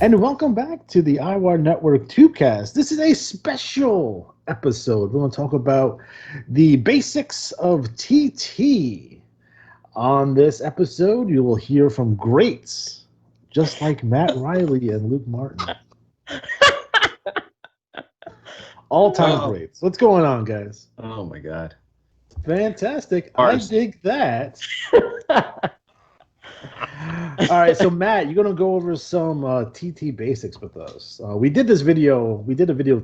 And welcome back to the IWAR Network Tubecast. This is a special episode. We're going to talk about the basics of TT. On this episode, you will hear from greats just like Matt Riley and Luke Martin. All-time greats. What's going on, guys? Oh, my God. Fantastic. I dig that. All right, so Matt, you're gonna go over some TT basics with us. We did a video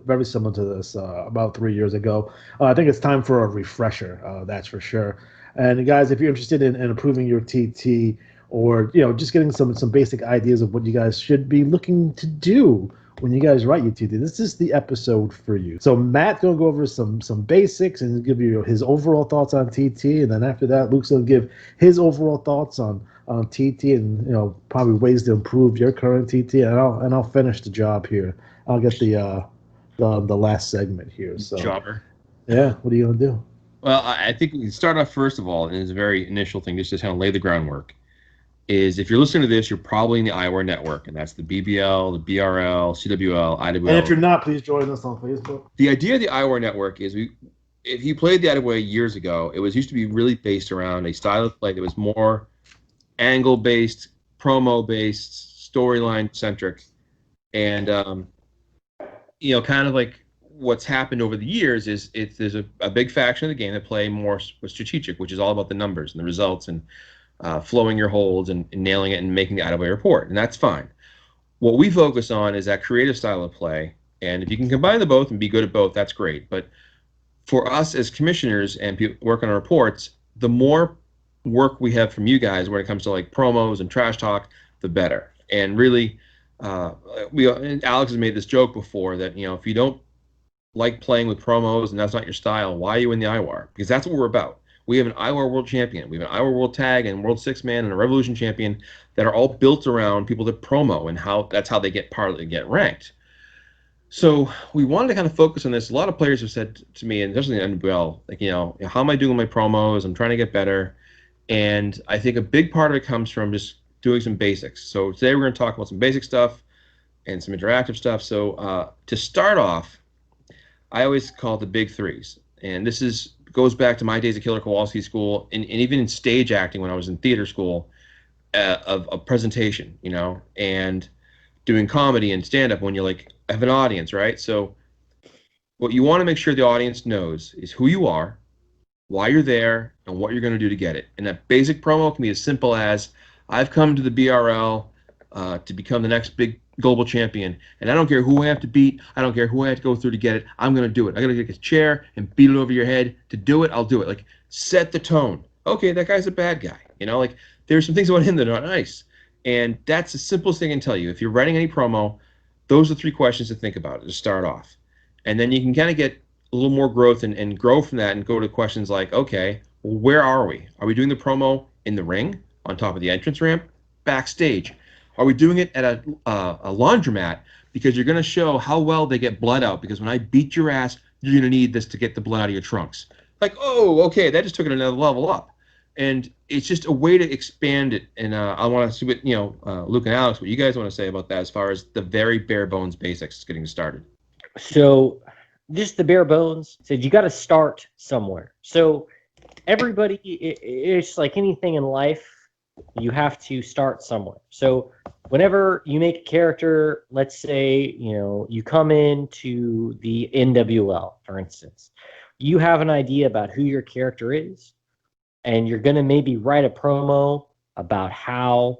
very similar to this about 3 years ago. I think it's time for a refresher, that's for sure. And guys, if you're interested in improving your TT or just getting some basic ideas of what you guys should be looking to do when you guys write your TT, this is the episode for you. So Matt's gonna go over some basics and give you his overall thoughts on TT, and then after that, Luke's gonna give his overall thoughts on TT and probably ways to improve your current TT, and I'll finish the job here. I'll get the last segment here. So Jobber. Yeah, what are you gonna do? Well, I think we can start off first of all, and it's a very initial thing, just to kind of lay the groundwork. Is if you're listening to this, you're probably in the IWAR network, and that's the BBL, the BRL, CWL, IWL. And if you're not, please join us on Facebook. The idea of the IWAR network is if you played the IWAR years ago, it used to be really based around a style of play that was more angle-based, promo-based, storyline-centric, and kind of like what's happened over the years is there's a big faction of the game that play more strategic, which is all about the numbers and the results and flowing your holds and nailing it and making the IWA report, and that's fine. What we focus on is that creative style of play, and if you can combine the both and be good at both, that's great. But for us as commissioners and people working on reports, the more work we have from you guys when it comes to like promos and trash talk, the better. And really, Alex has made this joke before that if you don't like playing with promos and that's not your style, why are you in the IWAR? Because that's what we're about. We have an IWAR World Champion, we have an IWAR World Tag and World Six Man and a Revolution Champion that are all built around people that promo and that's how they get ranked. So we wanted to kind of focus on this. A lot of players have said to me, and especially in the NWL, like how am I doing my promos? I'm trying to get better. And I think a big part of it comes from just doing some basics. So today we're going to talk about some basic stuff and some interactive stuff. So to start off, I always call it the big threes. And this goes back to my days at Killer Kowalski School and even in stage acting when I was in theater school of presentation, and doing comedy and stand-up when you have an audience, right? So what you want to make sure the audience knows is who you are, why you're there, and what you're going to do to get it. And that basic promo can be as simple as, I've come to the BRL to become the next big global champion, and I don't care who I have to beat, I don't care who I have to go through to get it, I'm going to do it. I'm going to get a chair and beat it over your head. To do it, I'll do it. Set the tone. Okay, that guy's a bad guy. There's some things about him that are not nice. And that's the simplest thing I can tell you. If you're writing any promo, those are 3 questions to think about to start off. And then you can kind of get a little more growth and grow from that and go to questions like, okay, well, where are we? Are we doing the promo in the ring, on top of the entrance ramp, backstage? Are we doing it at a laundromat because you're going to show how well they get blood out? Because when I beat your ass, you're going to need this to get the blood out of your trunks. Oh, okay, that just took it another level up. And it's just a way to expand it. And I want to see what, Luke and Alex, what you guys want to say about that as far as the very bare bones basics getting started. So just the bare bones said you got to start somewhere. So everybody, it's like anything in life, you have to start somewhere. So whenever you make a character, let's say, you come into the NWL, for instance, you have an idea about who your character is, and you're going to maybe write a promo about how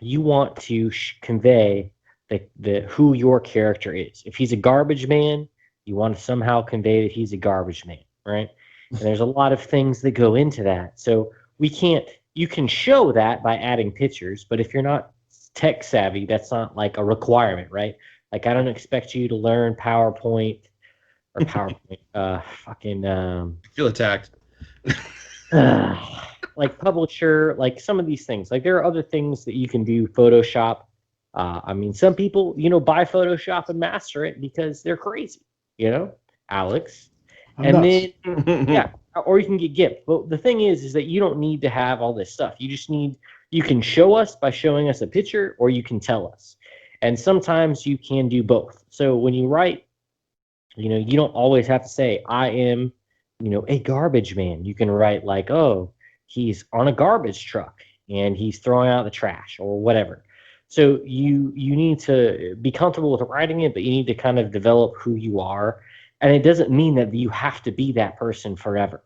you want to convey the who your character is. If he's a garbage man, you want to somehow convey that he's a garbage man, right? And there's a lot of things that go into that. So you can show that by adding pictures, but if you're not tech savvy, that's not like a requirement, right? I don't expect you to learn PowerPoint or PowerPoint, I feel attacked. like Publisher, like some of these things. There are other things that you can do, Photoshop. Some people, buy Photoshop and master it because they're crazy, Alex. And then, yeah, or you can get GIMP. But the thing is that you don't need to have all this stuff. You can show us by showing us a picture, or you can tell us. And sometimes you can do both. So when you write, you don't always have to say, I am, a garbage man. You can write like, oh, he's on a garbage truck and he's throwing out the trash or whatever. So you need to be comfortable with writing it, but you need to kind of develop who you are. And it doesn't mean that you have to be that person forever.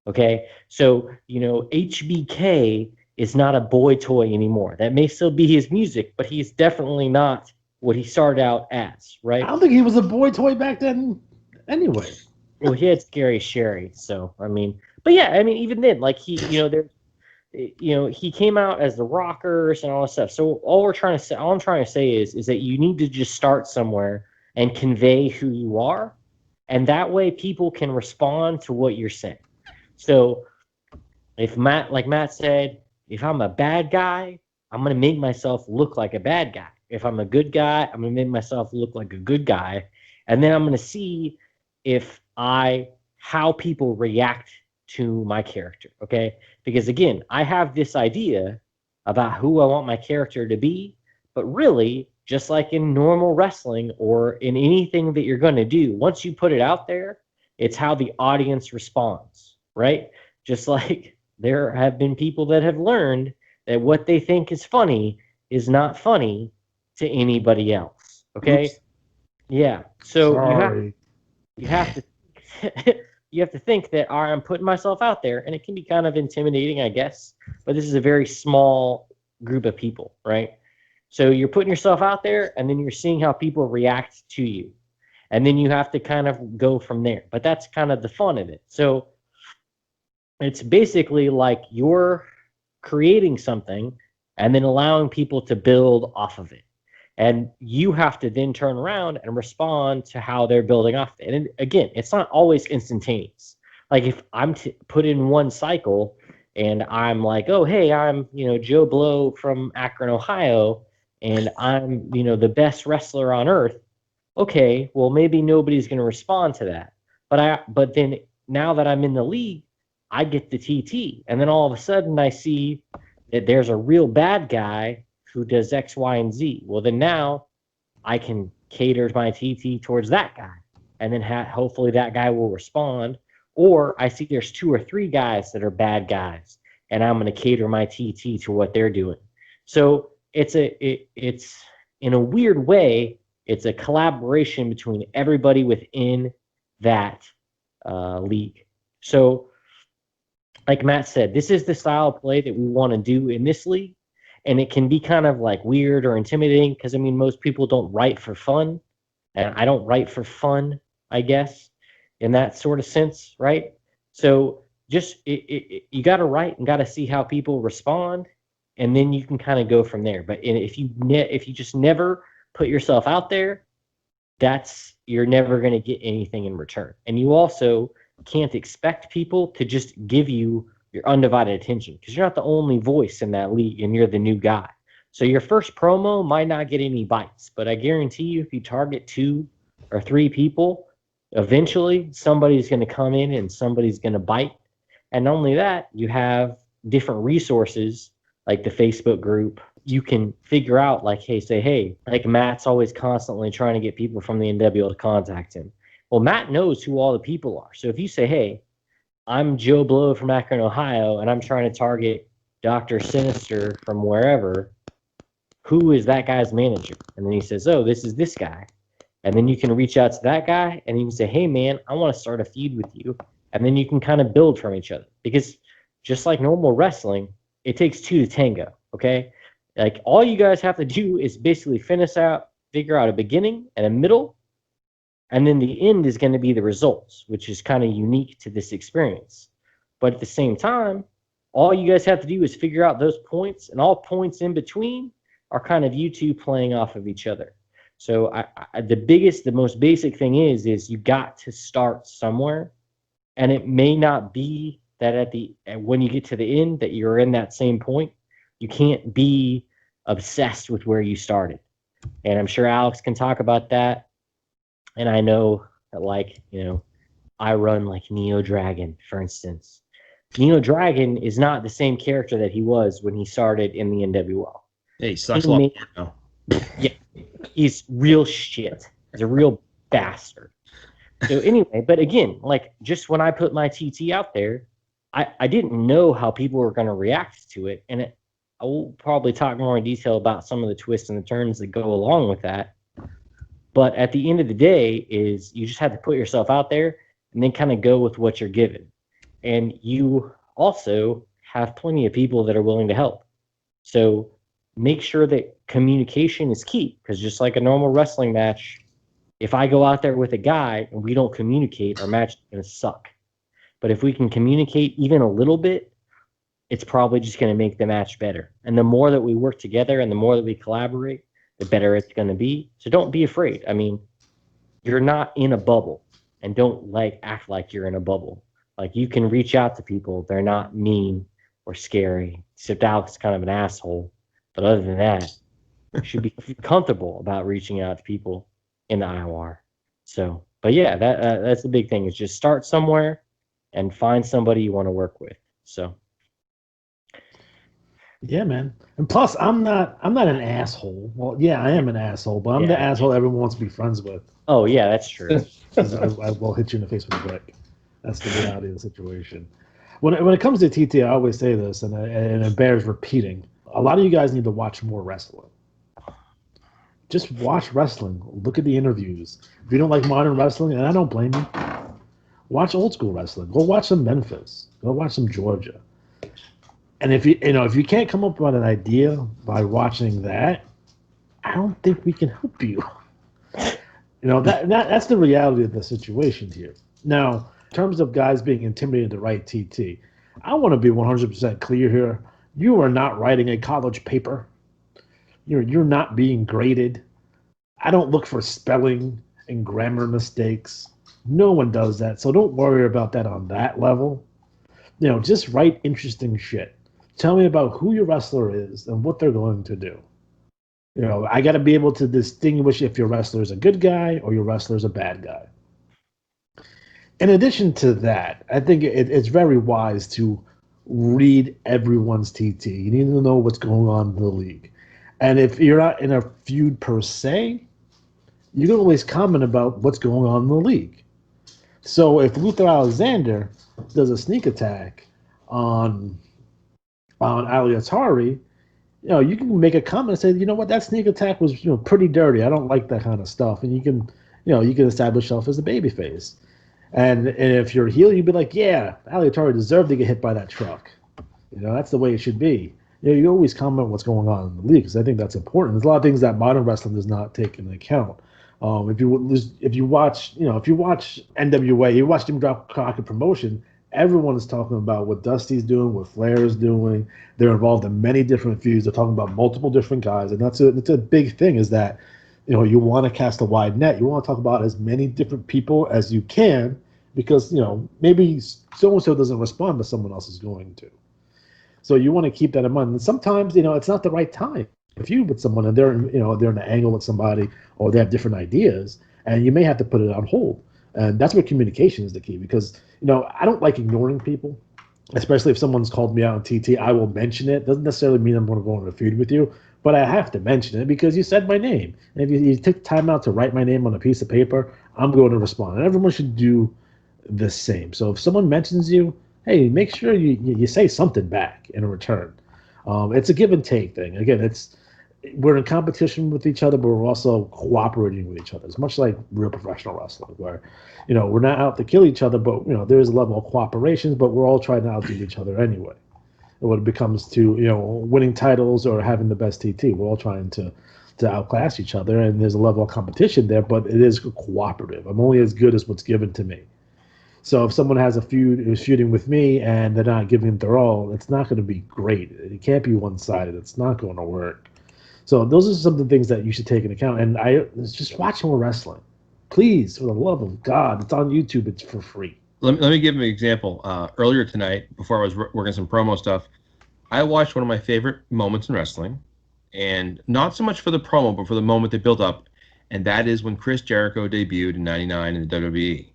Okay. So, HBK is not a boy toy anymore. That may still be his music, but he's definitely not what he started out as, I right? don't think he was a boy toy back then anyway. Well, he had Scary Sherry, so I mean, but yeah, I mean, even then, like he came out as the Rockers and all that stuff. So all I'm trying to say is that you need to just start somewhere and convey who you are, and that way people can respond to what you're saying. So if like Matt said, if I'm a bad guy, I'm gonna make myself look like a bad guy. If I'm a good guy, I'm gonna make myself look like a good guy, and then I'm gonna see if how people react to my character. Okay, because again, I have this idea about who I want my character to be, but really, just like in normal wrestling or in anything that you're gonna do, once you put it out there, it's how the audience responds, right? Just like there have been people that have learned that what they think is funny is not funny to anybody else. Okay? Oops. Yeah. So Sorry. you have to you have to think that all right, I'm putting myself out there, and it can be kind of intimidating, I guess. But this is a very small group of people, right? So you're putting yourself out there, and then you're seeing how people react to you, and then you have to kind of go from there. But that's kind of the fun of it. So it's basically like you're creating something and then allowing people to build off of it. And you have to then turn around and respond to how they're building off it. And again, it's not always instantaneous. Like if I'm put in one cycle and I'm like, oh, hey, I'm, Joe Blow from Akron, Ohio, and I'm, the best wrestler on earth. Okay, well, maybe nobody's going to respond to that. But then now that I'm in the league, I get the TT. And then all of a sudden I see that there's a real bad guy who does X, Y, and Z. Well, then now I can cater my TT towards that guy. And then hopefully that guy will respond. Or I see there's 2 or 3 guys that are bad guys, and I'm going to cater my TT to what they're doing. So it's in a weird way, it's a collaboration between everybody within that league. So like Matt said, this is the style of play that we want to do in this league. And it can be kind of like weird or intimidating because, I mean, most people don't write for fun. And I don't write for fun, I guess, in that sort of sense, right? So just you got to write and got to see how people respond. And then you can kind of go from there. But if you just never put yourself out there, you're never going to get anything in return. And you also can't expect people to just give you your undivided attention because you're not the only voice in that league and you're the new guy. So your first promo might not get any bites, but I guarantee you if you target 2 or 3 people, eventually somebody's going to come in and somebody's going to bite. And not only that, you have different resources like the Facebook group. You can figure out like, hey, like Matt's always constantly trying to get people from the NWO to contact him. Well, Matt knows who all the people are. So if you say, hey, I'm Joe Blow from Akron, Ohio, and I'm trying to target Dr. Sinister from wherever, who is that guy's manager? And then he says, oh, this is this guy. And then you can reach out to that guy and you can say, hey, man, I want to start a feud with you. And then you can kind of build from each other. Because just like normal wrestling, it takes 2 to tango, okay? Like all you guys have to do is basically figure out a beginning and a middle, and then the end is going to be the results, which is kind of unique to this experience. But at the same time, all you guys have to do is figure out those points, and all points in between are kind of you two playing off of each other. So the most basic thing is you got to start somewhere, and it may not be that when you get to the end that you're in that same point. You can't be obsessed with where you started, and I'm sure Alex can talk about that. And I know that, like, I run like Neo Dragon, for instance. Neo Dragon is not the same character that he was when he started in the NWO. Hey, he sucks a lot more now. Yeah, He's real shit. He's a real bastard. So anyway, but again, like just when I put my TT out there, I didn't know how people were going to react to it, and I will probably talk more in detail about some of the twists and the turns that go along with that. But at the end of the day, is you just have to put yourself out there and then kind of go with what you're given, and you also have plenty of people that are willing to help. So make sure that communication is key, because just like a normal wrestling match, if I go out there with a guy and we don't communicate, our match is going to suck. But if we can communicate even a little bit, it's probably just going to make the match better. And the more that we work together and the more that we collaborate, the better it's going to be. So don't be afraid. I mean, you're not in a bubble, and don't act like you're in a bubble. Like, you can reach out to people. They're not mean or scary, except Alex is kind of an asshole. But other than that, you should be comfortable about reaching out to people in the IWAR. So, but yeah, that's the big thing, is just start somewhere and find somebody you want to work with. So, Yeah, man. And plus, I'm not an asshole. Well, yeah, I am an asshole, but I'm the Yeah. asshole everyone wants to be friends with. oh yeah, that's true. 'Cause I will hit you in the face with a brick. That's the reality of the situation. When it comes to TT, I always say this, and it bears repeating. A lot of you guys need to watch more wrestling. Just watch wrestling. Look at the interviews. If you don't like modern wrestling, and I don't blame you, watch old school wrestling. Go watch some Memphis. Go watch some Georgia. And if you can't come up with an idea by watching that, I don't think we can help you. That's the reality of the situation here. Now, in terms of guys being intimidated to write TT, I want to be 100% clear here. You are not writing a college paper. You're not being graded. I don't look for spelling and grammar mistakes. No one does that. So don't worry about that on that level. Just write interesting shit. Tell me about who your wrestler is and what they're going to do. I got to be able to distinguish if your wrestler is a good guy or your wrestler is a bad guy. In addition to that, I think it's very wise to read everyone's TT. You need to know what's going on in the league. And if you're not in a feud per se, you can always comment about what's going on in the league. So if Luther Alexander does a sneak attack on Ali Atari, you can make a comment and say, you know what, that sneak attack was, pretty dirty. I don't like that kind of stuff. And you can establish yourself as a babyface. And if you're a heel, you'd be like, yeah, Ali Atari deserved to get hit by that truck. That's the way it should be. You always comment what's going on in the league, because I think that's important. There's a lot of things that modern wrestling does not take into account. If you watch NWA, you watch Jim Crockett Promotion, everyone is talking about what Dusty's doing, what Flair is doing. They're involved in many different feuds. They're talking about multiple different guys, and that's a big thing. Is that you want to cast a wide net. You want to talk about as many different people as you can, because maybe so and so doesn't respond, but someone else is going to. So you want to keep that in mind. And sometimes it's not the right time. If you with someone and they're in an angle with somebody, or they have different ideas, and you may have to put it on hold. And that's where communication is the key, because I don't like ignoring people, especially if someone's called me out on TT. I will mention it. Doesn't necessarily mean I'm going to go on a feud with you, but I have to mention it because you said my name. And if you take time out to write my name on a piece of paper, I'm going to respond. And everyone should do the same. So if someone mentions you, hey, make sure you say something back in return. It's a give and take thing. Again, we're in competition with each other, but we're also cooperating with each other. It's much like real professional wrestling, where we're not out to kill each other, but there's a level of cooperation, but we're all trying to outdo each other anyway. And when it becomes to winning titles or having the best TT, we're all trying to outclass each other, and there's a level of competition there, but it is cooperative. I'm only as good as what's given to me. So if someone has a feud, is feuding with me, and they're not giving it their all, it's not going to be great. It can't be one-sided. It's not going to work. So those are some of the things that you should take into account. And just watch more wrestling, please, for the love of God. It's on YouTube. It's for free. Let me give an example. Earlier tonight, before I was working some promo stuff, I watched one of my favorite moments in wrestling, and not so much for the promo, but for the moment they built up, and that is when Chris Jericho debuted in '99 in the WWE.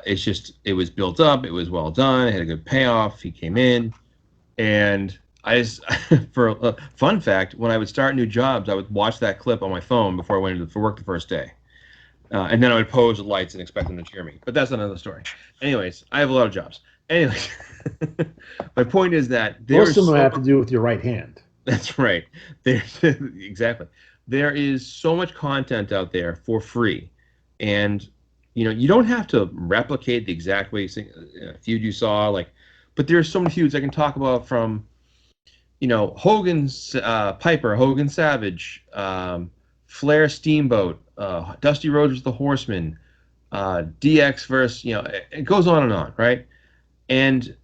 It was built up. It was well done. It had a good payoff. He came in, and I just, for a fun fact, when I would start new jobs, I would watch that clip on my phone before I went into for work the first day. And then I would pose the lights and expect them to cheer me. But that's another story. Anyways, I have a lot of jobs. Anyways, my point is that there Most is of them so have to do with your right hand. That's right. There's exactly. There is so much content out there for free, and you don't have to replicate the exact way feud you saw. But there's so many feuds I can talk about from Hogan's Piper, Hogan Savage, Flair Steamboat, Dusty Rhodes versus the Horseman, DX versus it goes on and on, right? And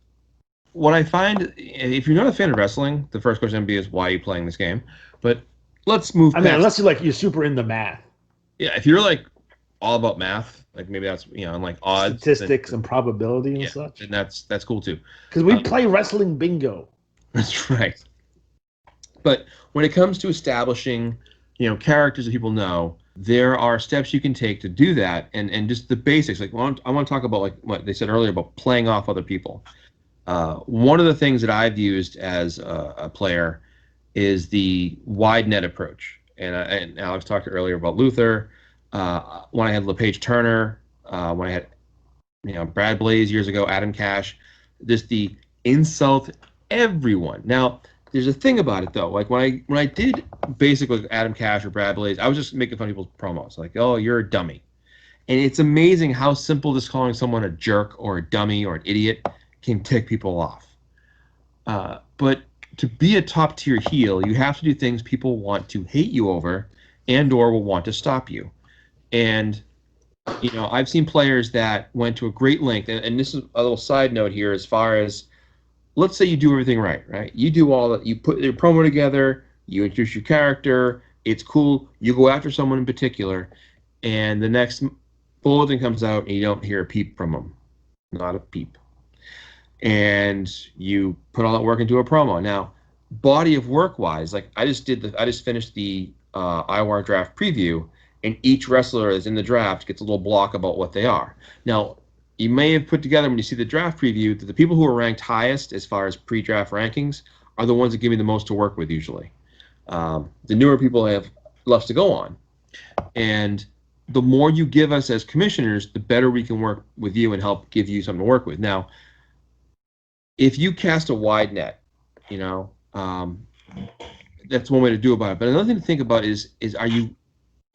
what I find, if you're not a fan of wrestling, the first question would be is why are you playing this game? But let's move I mean, past. unless you're super into math, Yeah, if you're like all about math, like maybe that's and like odds, statistics, and probability and yeah, such. then that's cool too. Because we play wrestling bingo. That's right. But when it comes to establishing, characters that people know, there are steps you can take to do that, and just the basics. Like I want to talk about like what they said earlier about playing off other people. One of the things that I've used as a player is the wide net approach. And Alex talked earlier about Luther. When I had LePage Turner, when I had Brad Blaze years ago, Adam Cash, just the insult everyone. Now, there's a thing about it though. Like when I did basically Adam Cash or Brad Blaze, I was just making fun of people's promos. Like, oh, you're a dummy. And it's amazing how simple just calling someone a jerk or a dummy or an idiot can tick people off. But to be a top tier heel, you have to do things people want to hate you over and or will want to stop you. And I've seen players that went to a great length, and this is a little side note here as far as let's say you do everything right? You do all that, you put your promo together, you introduce your character, it's cool, you go after someone in particular, and the next bulletin comes out and you don't hear a peep from them. Not a peep. And you put all that work into a promo. Now, body of work wise, like I just finished the IWAR draft preview, and each wrestler that's in the draft gets a little block about what they are. Now, you may have put together when you see the draft preview that the people who are ranked highest as far as pre-draft rankings are the ones that give me the most to work with usually. The newer people have less to go on. And the more you give us as commissioners, the better we can work with you and help give you something to work with. Now, if you cast a wide net, that's one way to do about it. But another thing to think about is are you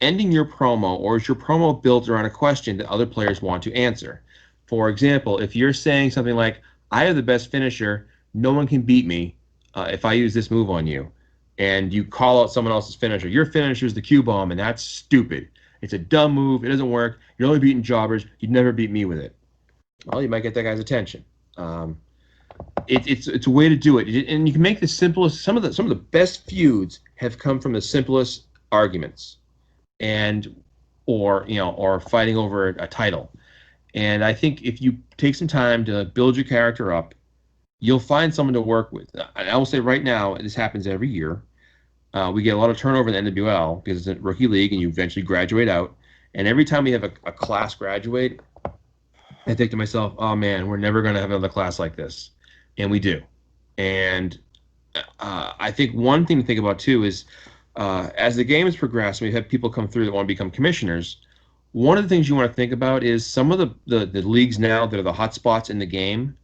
ending your promo, or is your promo built around a question that other players want to answer? For example, if you're saying something like, I have the best finisher, no one can beat me if I use this move on you, and you call out someone else's finisher, your finisher is the Q-bomb, and that's stupid. It's a dumb move. It doesn't work. You're only beating jobbers. You'd never beat me with it. Well, you might get that guy's attention. It's a way to do it, and you can make the simplest. Some of the best feuds have come from the simplest arguments, or fighting over a title. And I think if you take some time to build your character up, you'll find someone to work with. I will say right now, this happens every year. We get a lot of turnover in the NWL because it's a rookie league, and you eventually graduate out. And every time we have a class graduate, I think to myself, oh man, we're never going to have another class like this. And we do. And I think one thing to think about too is as the game has progressed, we have people come through that want to become commissioners. One of the things you want to think about is some of the leagues now that are the hot spots in the game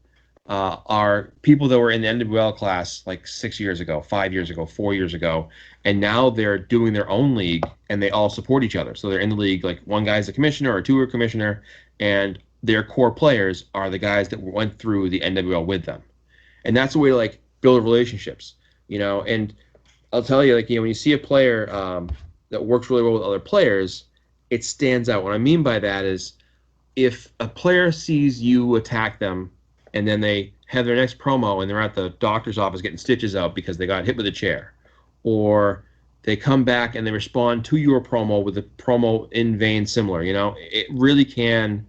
are people that were in the NWL class like 6 years ago, 5 years ago, 4 years ago, and now they're doing their own league and they all support each other. So they're in the league, like one guy's a commissioner or two are commissioner, and their core players are the guys that went through the NWL with them. And that's a way to like build relationships, and I'll tell you, when you see a player that works really well with other players, it stands out. What I mean by that is if a player sees you attack them and then they have their next promo and they're at the doctor's office getting stitches out because they got hit with a chair, or they come back and they respond to your promo with a promo in vein similar, it really can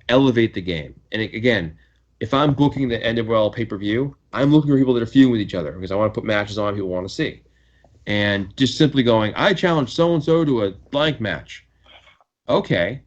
elevate the game. And again, if I'm booking the NWL pay-per-view, I'm looking for people that are feuding with each other because I want to put matches on people want to see. And just simply going, I challenge so-and-so to a blank match. Okay,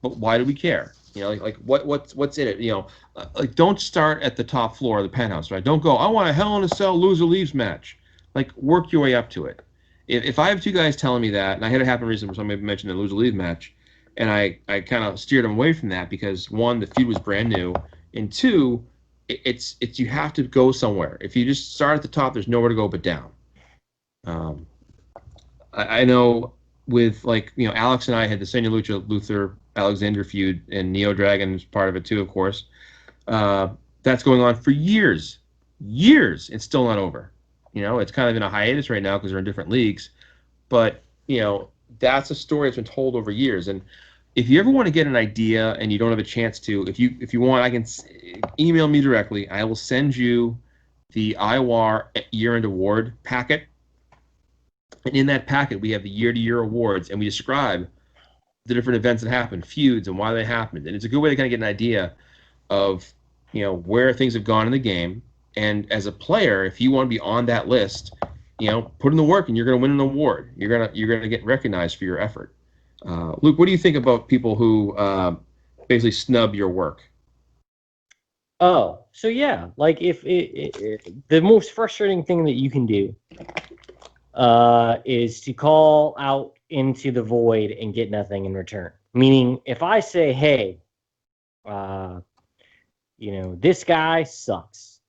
but why do we care? You know, like what's in it? You know, like don't start at the top floor of the penthouse, right? Don't go, I want a Hell in a Cell loser leaves match. Like work your way up to it. If I have two guys telling me that, and I had it happen recently where somebody mentioned a loser leaves match, and I kind of steered them away from that because one, the feud was brand new, and two, it's you have to go somewhere. If you just start at the top, there's nowhere to go but down. Um, I know with like Alex and I had the Senya Lucha Luther Alexander feud, and Neo Dragon is part of it too, of course. Uh, that's going on for years, years. It's still not over. It's kind of in a hiatus right now because they're in different leagues. But that's a story that's been told over years. And if you ever want to get an idea and you don't have a chance to, if you want, I can email me directly. I will send you the IWAR year-end award packet. And in that packet, we have the year-to-year awards, and we describe the different events that happened, feuds, and why they happened. And it's a good way to kind of get an idea of where things have gone in the game. And as a player, if you want to be on that list, put in the work, and you're going to win an award. You're gonna get recognized for your effort. Luke, what do you think about people who basically snub your work? Oh, so yeah, like if the most frustrating thing that you can do is to call out into the void and get nothing in return. Meaning, if I say, "Hey, this guy sucks,"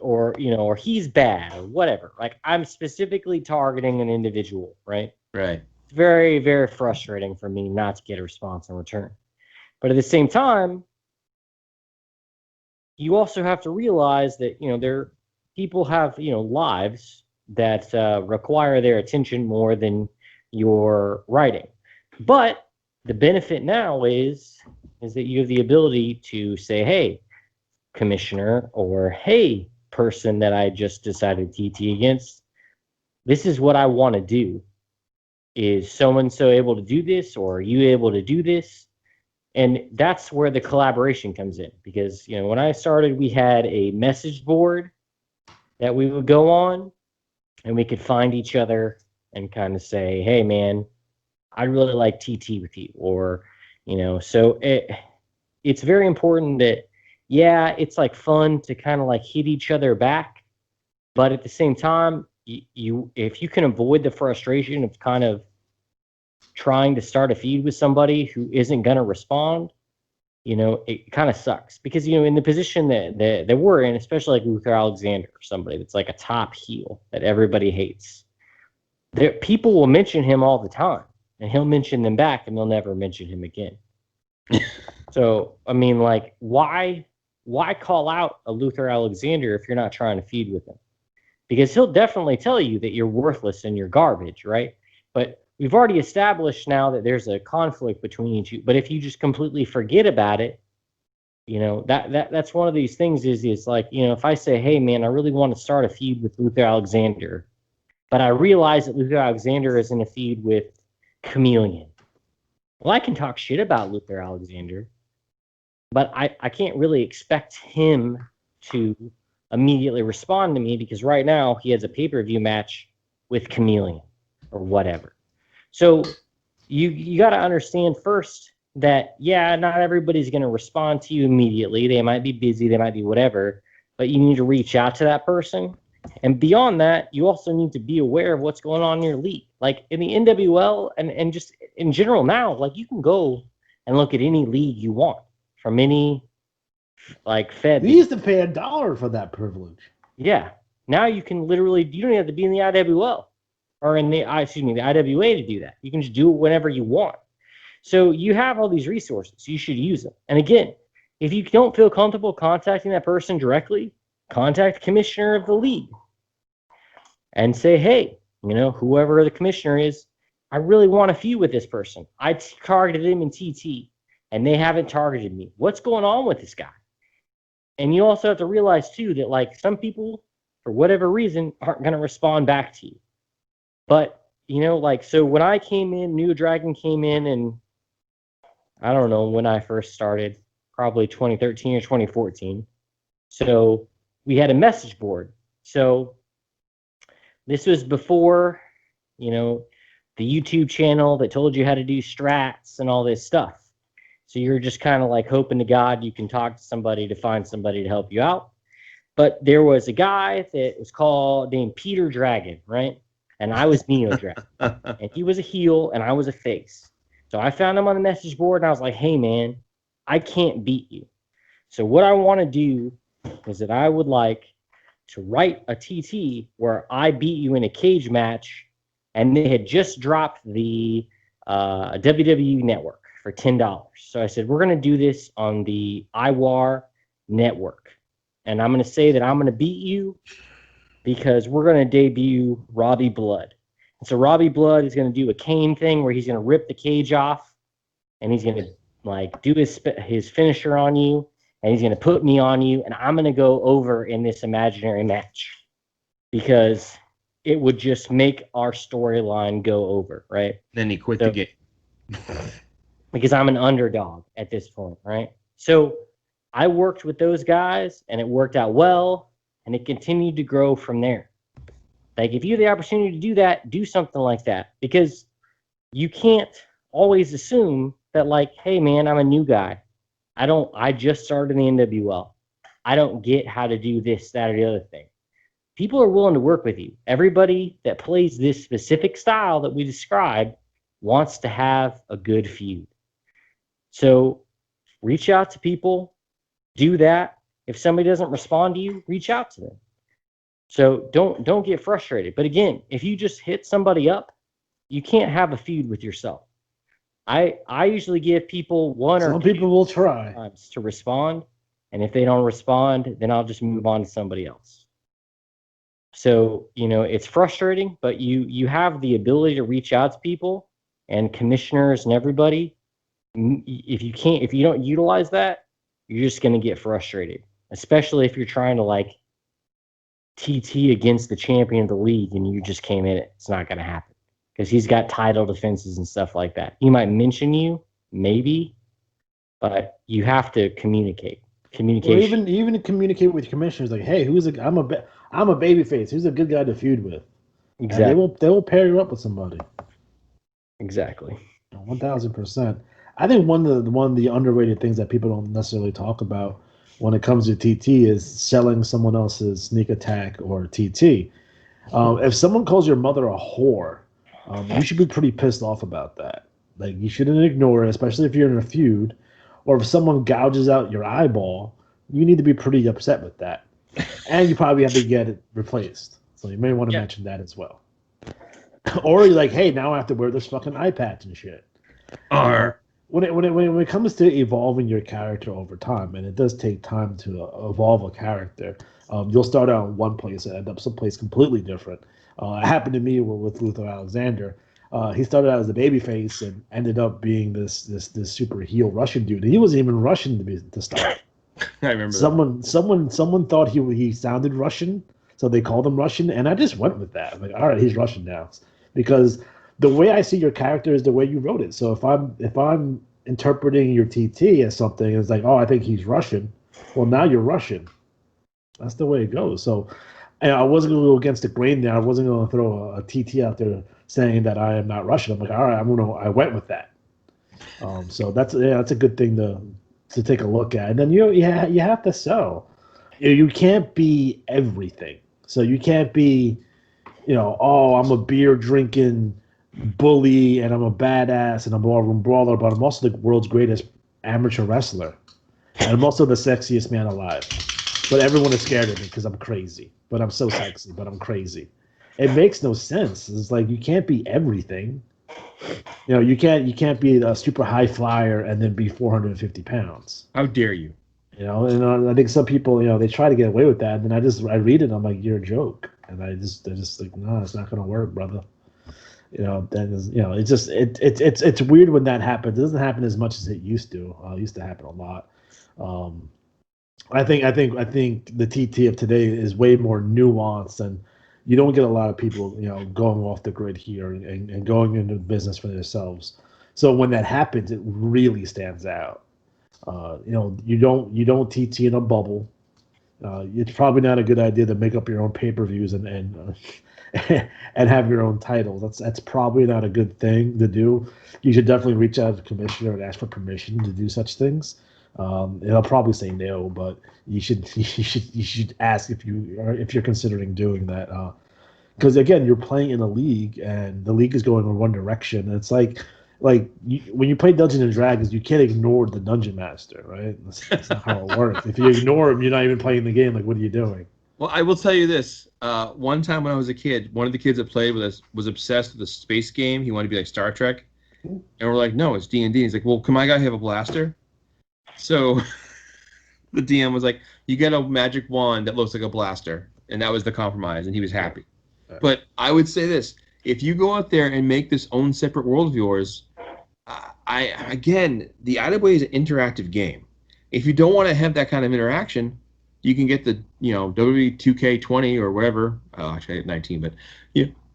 or he's bad or whatever, like I'm specifically targeting an individual, right? Right. It's very, very frustrating for me not to get a response in return. But at the same time, you also have to realize that people have lives that require their attention more than your writing. But the benefit now is that you have the ability to say, "Hey, commissioner," or "Hey, person that I just decided TT against, this is what I want to do. Is so and so able to do this, or are you able to do this?" And that's where the collaboration comes in, because when I started, we had a message board that we would go on, and we could find each other and kind of say, "Hey, man, I'd really like TT with you," or so it's very important that, yeah, it's like fun to kind of like hit each other back, but at the same time, if you can avoid the frustration of kind of trying to start a feud with somebody who isn't going to respond, it kind of sucks, because in the position that we're in, especially like Luther Alexander, somebody that's like a top heel that everybody hates, people will mention him all the time, and he'll mention them back, and they'll never mention him again. So I mean, like, why call out a Luther Alexander if you're not trying to feud with him? Because he'll definitely tell you that you're worthless and you're garbage, right? But we've already established now that there's a conflict between you two. But if you just completely forget about it, that's one of these things is like, if I say, "Hey, man, I really want to start a feud with Luther Alexander," but I realize that Luther Alexander is in a feud with Chameleon. Well, I can talk shit about Luther Alexander, but I can't really expect him to immediately respond to me, because right now he has a pay-per-view match with Chameleon or whatever. So you got to understand first that, yeah, not everybody's going to respond to you immediately. They might be busy, they might be whatever, but you need to reach out to that person. And beyond that, you also need to be aware of what's going on in your league. Like in the NWL and just in general now, like you can go and look at any league you want from any like Fed. We used to pay $1 for that privilege. Yeah. Now you can literally, you don't even have to be in the IWL or in the IWA to do that. You can just do it whenever you want. So you have all these resources. You should use them. And again, if you don't feel comfortable contacting that person directly, contact the commissioner of the league and say, "Hey, whoever the commissioner is, I really want a feud with this person. I targeted him in TT and they haven't targeted me. What's going on with this guy?" And you also have to realize too that like some people, for whatever reason, aren't going to respond back to you. But so when I came in, New Dragon came in, and I don't know when I first started, probably 2013 or 2014. So we had a message board. So this was before, the YouTube channel that told you how to do strats and all this stuff. So you're just kind of like hoping to God you can talk to somebody to find somebody to help you out. But there was a guy that was named Peter Dragon, right? And I was Neo Dragon. And he was a heel and I was a face. So I found him on the message board and I was like, hey, man, I can't beat you. So what I want to do is that I would like to write a TT where I beat you in a cage match. And they had just dropped the WWE network for $10. So I said, we're going to do this on the IWAR network. And I'm going to say that I'm going to beat you because we're going to debut Robbie Blood. And so Robbie Blood is going to do a cane thing where he's going to rip the cage off and he's going to like do his finisher on you and he's going to put me on you and I'm going to go over in this imaginary match because it would just make our storyline go over, right? Then he quit the game. Because I'm an underdog at this point, right? So I worked with those guys and it worked out well and it continued to grow from there. Like if you have the opportunity to do that, do something like that because you can't always assume that like, hey man, I'm a new guy. I just started in the NWL. I don't get how to do this, that, or the other thing. People are willing to work with you. Everybody that plays this specific style that we described wants to have a good feud. So reach out to people, do that. If somebody doesn't respond to you, reach out to them. So don't get frustrated. But again, if you just hit somebody up, you can't have a feud with yourself. I usually give people Some people will try times to respond, and if they don't respond, then I'll just move on to somebody else. So, it's frustrating, but you have the ability to reach out to people and commissioners and everybody. If you don't utilize that, you're just going to get frustrated, especially if you're trying to like TT against the champion of the league and you just came in it. It's not going to happen because he's got title defenses and stuff like that. He might mention you, maybe, but you have to communicate. Communication. Or even to communicate with commissioners, like, hey, I'm a baby face. Who's a good guy to feud with? Exactly. And they will pair you up with somebody. Exactly. 1000%. I think one of the underrated things that people don't necessarily talk about when it comes to TT is selling someone else's sneak attack or TT. If someone calls your mother a whore, you should be pretty pissed off about that. Like you shouldn't ignore it, especially if you're in a feud. Or if someone gouges out your eyeball, you need to be pretty upset with that. And you probably have to get it replaced. So you may want to mention that as well. Or you're like, hey, now I have to wear this fucking eye patch and shit. When it comes to evolving your character over time, and it does take time to evolve a character, you'll start out in one place and end up someplace completely different. It happened to me with Luther Alexander. He started out as a babyface and ended up being this super heel Russian dude. He wasn't even Russian to start. I remember someone thought he sounded Russian, so they called him Russian, and I just went with that. I'm like, all right, he's Russian now, because the way I see your character is the way you wrote it. So if I'm interpreting your TT as something, it's like, oh, I think he's Russian. Well, now you're Russian. That's the way it goes. So, and I wasn't going to go against the grain there. I wasn't going to throw a TT out there saying that I am not Russian. I'm like, all right, I went with that. So that's a good thing to take a look at. And then you have to sell. You can't be everything. So you can't be, oh, I'm a beer drinking bully and I'm a badass and I'm a ballroom brawler, but I'm also the world's greatest amateur wrestler. And I'm also the sexiest man alive. But everyone is scared of me because I'm crazy. But I'm so sexy, but I'm crazy. It makes no sense. It's like you can't be everything. You can't be a super high flyer and then be 450 pounds. How dare you? And I think some people, they try to get away with that. And then I read it, and I'm like, you're a joke. And they're just like, no, it's not gonna work, brother. It's weird when that happens. It doesn't happen as much as it used to. It used to happen a lot. I think the TT of today is way more nuanced, and you don't get a lot of people, going off the grid here and going into business for themselves. So when that happens, it really stands out. You don't TT in a bubble. It's probably not a good idea to make up your own pay-per-views and and have your own titles. That's probably not a good thing to do. You should definitely reach out to the commissioner and ask for permission to do such things. And I'll probably say no, but you should you should ask if you're considering doing that. Because again, you're playing in a league, and the league is going in one direction. And it's like when you play Dungeons and Dragons, you can't ignore the dungeon master, right? That's not how it works. If you ignore him, you're not even playing the game. Like, what are you doing? Well, I will tell you this. One time when I was a kid, one of the kids that played with us was obsessed with a space game. He wanted to be like Star Trek. And we're like, no, it's D&D. He's like, well, can my guy have a blaster? So the DM was like, you get a magic wand that looks like a blaster. And that was the compromise, and he was happy. But I would say this. If you go out there and make this own separate world of yours, the IWA is an interactive game. If you don't want to have that kind of interaction, you can get the WWE 2K20 or whatever. Actually, I had 19, but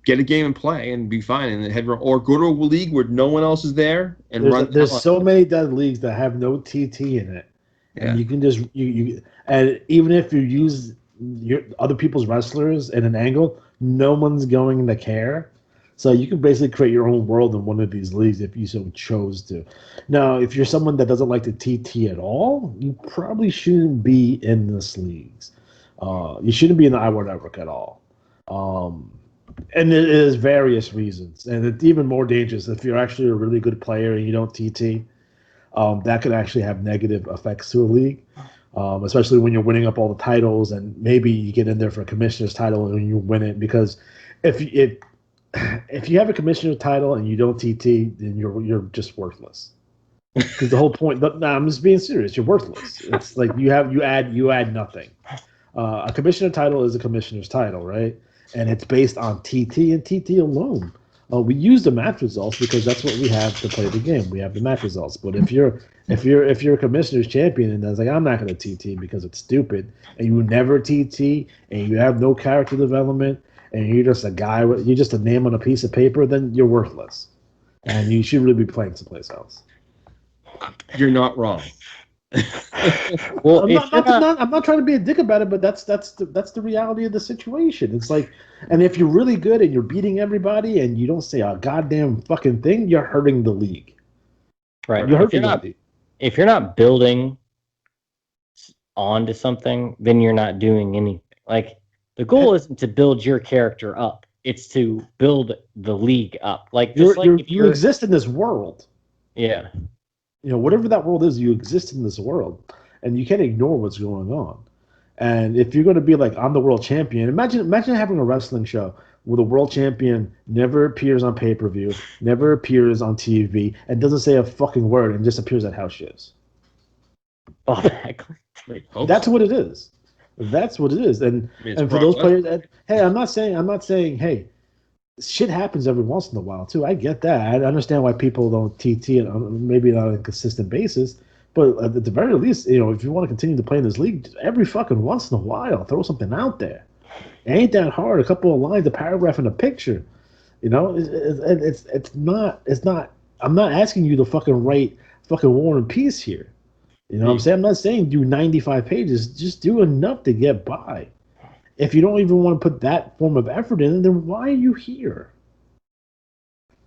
get a game and play and be fine. And have or go to a league where no one else is there and There's so many dead leagues that have no TT in it, and you can just you and even if you use your other people's wrestlers in an angle, no one's going to care. So you can basically create your own world in one of these leagues if you so chose to. Now, if you're someone that doesn't like the TT at all, you probably shouldn't be in this leagues. You shouldn't be in the IWAR network at all. And it is various reasons. And it's even more dangerous if you're actually a really good player and you don't TT. That could actually have negative effects to a league, especially when you're winning up all the titles and maybe you get in there for a commissioner's title and you win it. Because if you have a commissioner title and you don't TT, then you're just worthless. Because the whole point. No, I'm just being serious. You're worthless. It's like you add nothing. A commissioner title is a commissioner's title, right? And it's based on TT and TT alone. We use the match results because that's what we have to play the game. We have the match results. But if you're a commissioner's champion and it's like I'm not going to TT because it's stupid, and you never TT and you have no character development, and you're just a guy, you're just a name on a piece of paper, then you're worthless. And you should really be playing someplace else. You're not wrong. Well, I'm not trying to be a dick about it, but that's the reality of the situation. It's like, and if you're really good and you're beating everybody and you don't say a goddamn fucking thing, you're hurting the league. Right. You're hurting the league. If you're not building onto something, then you're not doing anything. Like, the goal isn't to build your character up; it's to build the league up. Like, you exist in this world. Yeah. Whatever that world is, you exist in this world, and you can't ignore what's going on. And if you're going to be like, I'm the world champion, imagine having a wrestling show where the world champion never appears on pay-per-view, never appears on TV, and doesn't say a fucking word, and just appears at house shows. Oh, that's what it is. That's what it is. And for those players hey, I'm not saying, hey, shit happens every once in a while too. I get that. I understand why people don't TT and maybe not on a consistent basis. But at the very least, if you want to continue to play in this league, every fucking once in a while, throw something out there. It ain't that hard. A couple of lines, a paragraph, and a picture. It's not. I'm not asking you to fucking write fucking War and Peace here. You know what I'm saying? I'm not saying do 95 pages. Just do enough to get by. If you don't even want to put that form of effort in, then why are you here?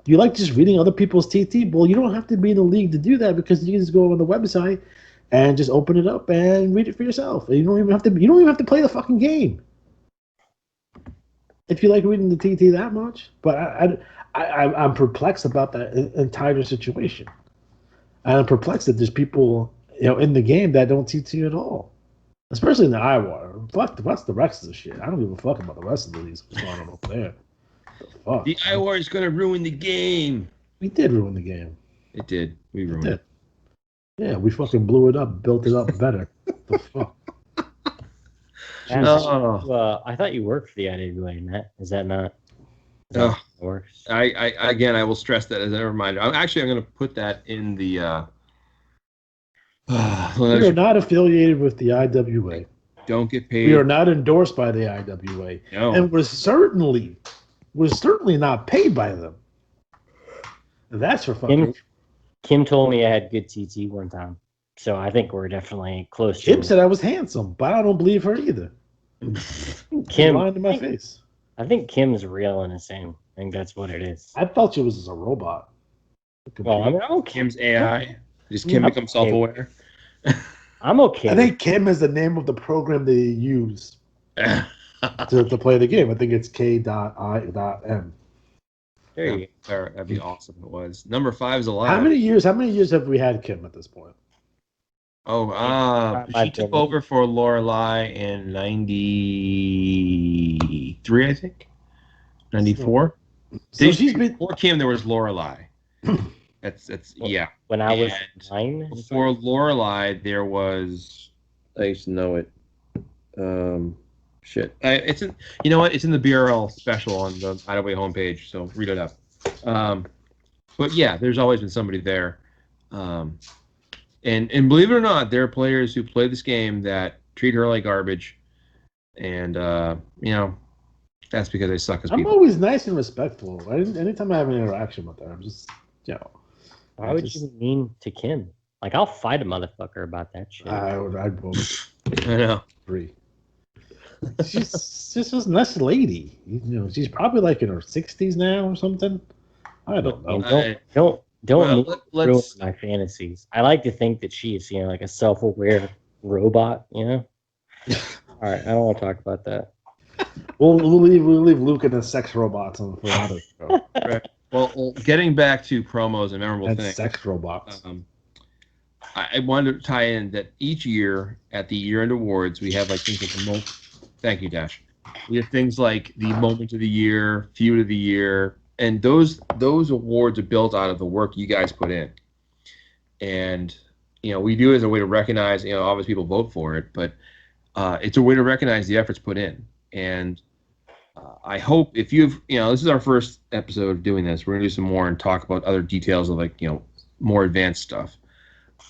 Do you like just reading other people's TT? Well, you don't have to be in the league to do that because you can just go on the website and just open it up and read it for yourself. And you don't even have to play the fucking game. If you like reading the TT that much. But I'm perplexed about that entire situation. I'm perplexed that there's people in the game that don't TT at all. Especially in the IWAR. Fuck the rest of the shit. I don't give a fuck about the rest of the leagues what's going on over there. The IWAR is going to ruin the game. We did ruin the game. It did. We ruined it. Yeah, we fucking blew it up, built it up better. The fuck? I thought you worked for the IWA, Matt. Is that not? How it works? I will stress that as a reminder. I'm going to put that in the. We are not affiliated with the IWA. Don't get paid. We are not endorsed by the IWA. No. And we're certainly not paid by them. That's for fucking. Kim told me I had good TT one time. So I think we're definitely close Kim to said I was handsome, but I don't believe her either. Kim. Lying to my face. I think Kim's real innocent. I think that's what it is. I thought she was a robot. A Well, I computer. mean, I'm okay. Kim's AI. Does Kim I'm become okay. self-aware? I'm okay. I think Kim is the name of the program they use to play the game. I think it's K.I.M. There you go. That'd be awesome. It was. Number 5 is alive. How many years have we had Kim at this point? Oh, My she took opinion. over for Lorelai in 93, I think. 94. So she's been Before Kim, there was Lorelai. That's yeah. When I was And 9. before Lorelai, there was. I used to know it. Shit. It's in. You know what? It's in the BRL special on the IWA homepage. So read it up. But yeah, there's always been somebody there. And believe it or not, there are players who play this game that treat her like garbage, and that's because they suck as I'm people. always nice and respectful. Anytime I have an interaction with her, I'm just Why would you be mean to Kim? Like, I'll fight a motherfucker about that shit. I'd vote I know. agree. She's just a nice lady. She's probably like in her 60s now or something. I don't know. Don't Well, ruin my fantasies. I like to think that she is, like a self-aware robot. All right, I don't want to talk about that. We'll leave Luke and the sex robots on for another show. Right. Well, getting back to promos and memorable And things. sex robots. I wanted to tie in that each year at the year-end awards, we have like things like the moment. Thank you, Dash. We have things like the moment of the year, feud of the year, and those awards are built out of the work you guys put in. And we do it as a way to recognize. Obviously people vote for it, but it's a way to recognize the efforts put in. And I hope if this is our first episode of doing this. We're gonna do some more and talk about other details of more advanced stuff.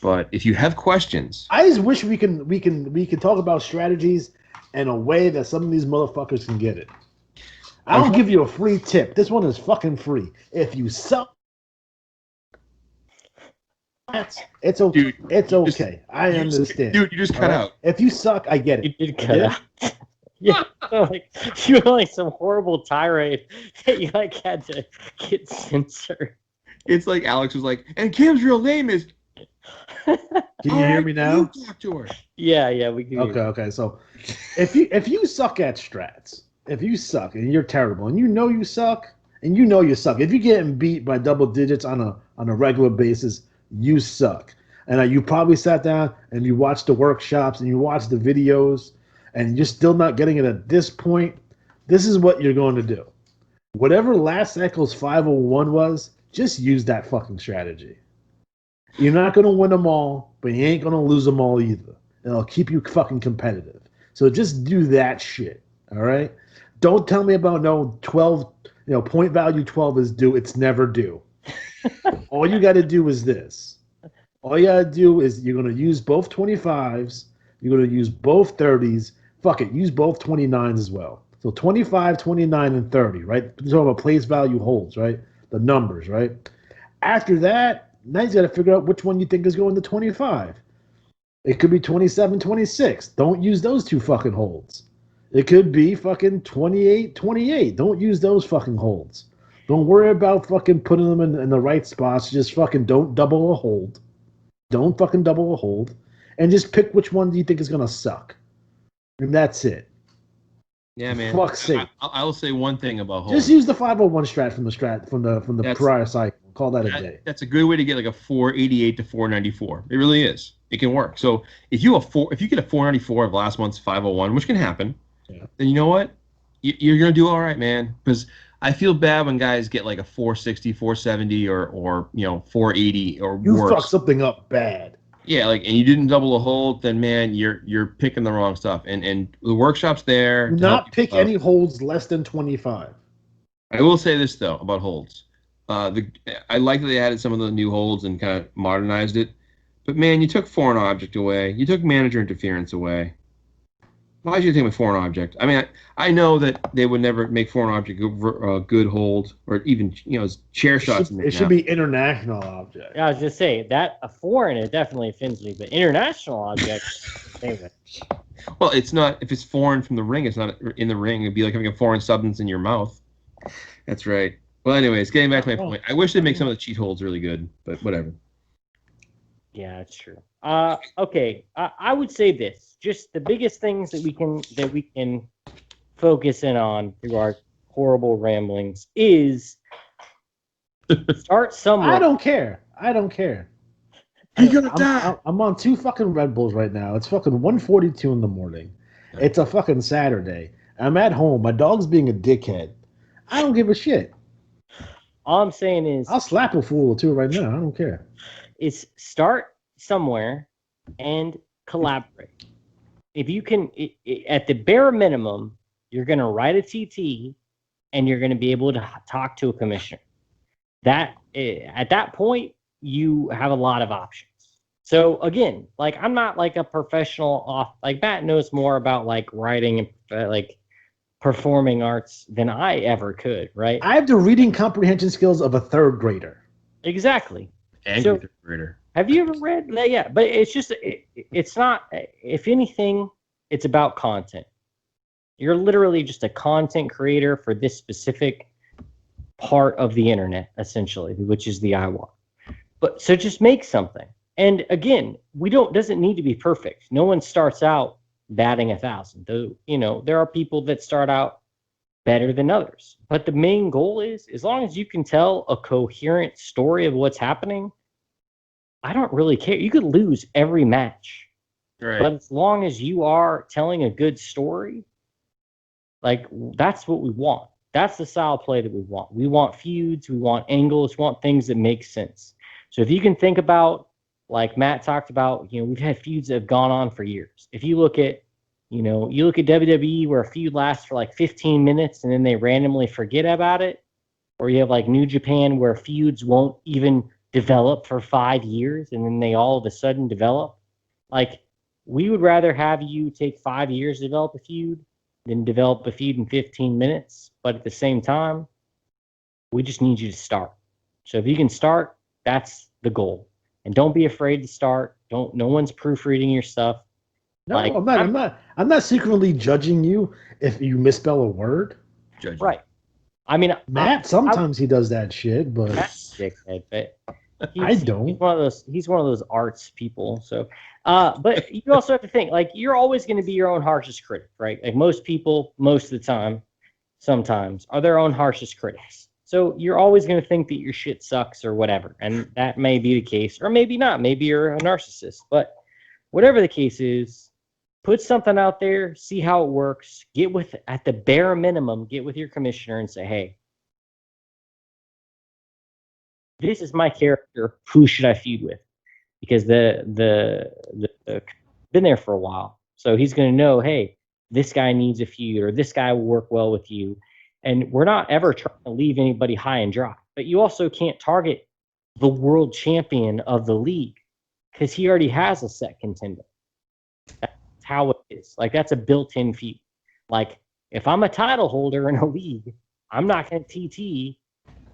But if you have questions, I just wish we can talk about strategies in a way that some of these motherfuckers can get it. I'll give you a free tip. This one is fucking free. If you suck, it's okay. Dude, it's okay. I understand. Dude, you just cut out. If you suck, I get it. You did cut out. Yeah, you were like some horrible tirade that you had to get censored. It's like Alex was like, and Kim's real name is. Can you hear me now? You talk to her. Yeah, we can. Okay. So, if you suck at strats, if you suck and you're terrible, and you suck, if you're getting beat by double digits on a regular basis, you suck. And you probably sat down and you watched the workshops and you watched the videos, and you're still not getting it at this point. This is what you're going to do. Whatever last cycle's 501 was, just use that fucking strategy. You're not going to win them all, but you ain't going to lose them all either. It'll keep you fucking competitive. So just do that shit, all right? Don't tell me about 12, point value 12 is due. It's never due. All you got to do is this. All you got to do is you're going to use both 25s. You're going to use both 30s. Fuck it, use both 29s as well. So 25, 29, and 30, right? We're talking about place value holds, right? The numbers, right? After that, now you got to figure out which one you think is going to 25. It could be 27, 26. Don't use those two fucking holds. It could be fucking 28, 28. Don't use those fucking holds. Don't worry about fucking putting them in the right spots. Just fucking don't double a hold. Don't fucking double a hold. And just pick which one do you think is going to suck. And that's it. Yeah, man. Fuck's sake. I will say one thing about holds. Just use the 501 strat from the prior cycle. Call that a day. That's a good way to get like a 488 to 494. It really is. It can work. So if you get a 494 of last month's 501, which can happen, then you know what? You're gonna do all right, man. Because I feel bad when guys get like a 460, 470, or 480 or you worse. You fuck something up bad. Yeah, and you didn't double a hold, then man, you're picking the wrong stuff. And the workshop's there. Do not pick any holds less than 25. I will say this though about holds. I like that they added some of the new holds and kind of modernized it. But man, you took foreign object away. You took manager interference away. Why should you take a foreign object? I mean, I know that they would never make foreign object good hold or even chair shots in there It should now. be international object. Yeah, I was just saying that a foreign, it definitely offends me, but international objects, anyway. Well, it's not if it's foreign from the ring. It's not in the ring. It'd be like having a foreign substance in your mouth. That's right. Well, anyways, getting back to my point, I wish they'd make some of the cheat holds really good, but whatever. Yeah, that's true. Okay, I would say this: just the biggest things that we can focus in on through our horrible ramblings is start somewhere. I don't care. I don't care. You're gonna die. I'm on 2 fucking Red Bulls right now. It's fucking 1:42 in the morning. It's a fucking Saturday. I'm at home. My dog's being a dickhead. I don't give a shit. All I'm saying is, I'll slap a fool or two right now. I don't care. is start somewhere and collaborate. If you can, at the bare minimum, you're going to write a TT and you're going to be able to talk to a commissioner. That at that point, you have a lot of options. So again, like I'm not like a professional off. Like Matt knows more about like writing and like performing arts than I ever could. Right? I have the reading comprehension skills of a 3rd grader. Exactly. Angry So- reader. Have you ever read? Yeah, but it's just it's not. If anything, it's about content. You're literally just a content creator for this specific part of the internet, essentially, which is the IWAR. But so just make something. And again, doesn't need to be perfect. No one starts out batting 1,000. Though there are people that start out better than others. But the main goal is, as long as you can tell a coherent story of what's happening, I don't really care. You could lose every match, Right. but as long as you are telling a good story, like that's what we want. That's the style of play that we want. We want feuds, we want angles, we want things that make sense. So if you can think about, like Matt talked about, we've had feuds that have gone on for years. If you look at, you look at WWE where a feud lasts for like 15 minutes and then they randomly forget about it, or you have like New Japan where feuds won't even develop for 5 years and then they all of a sudden develop. Like, we would rather have you take 5 years to develop a feud than develop a feud in 15 minutes. But at the same time, we just need you to start. So if you can start, that's the goal. And don't be afraid to start. No one's proofreading your stuff. No, Like, I'm not secretly judging you if you misspell a word. Judge. Right. I mean, Matt, sometimes he does that shit, but Matt's a dickhead, but I don't. He's one of those arts people. So, but you also have to think, like, you're always going to be your own harshest critic, right? Like most people, most of the time, sometimes are their own harshest critics. So you're always going to think that your shit sucks or whatever, and that may be the case, or maybe not. Maybe you're a narcissist, but whatever the case is, put something out there, see how it works. At the bare minimum, get with your commissioner and say, hey, this is my character. Who should I feud with? Because the been there for a while, so he's going to know, hey, this guy needs a feud, or this guy will work well with you. And we're not ever trying to leave anybody high and dry. But you also can't target the world champion of the league because he already has a set contender. That's how it is. Like, that's a built-in feud. Like, if I'm a title holder in a league, I'm not going to TT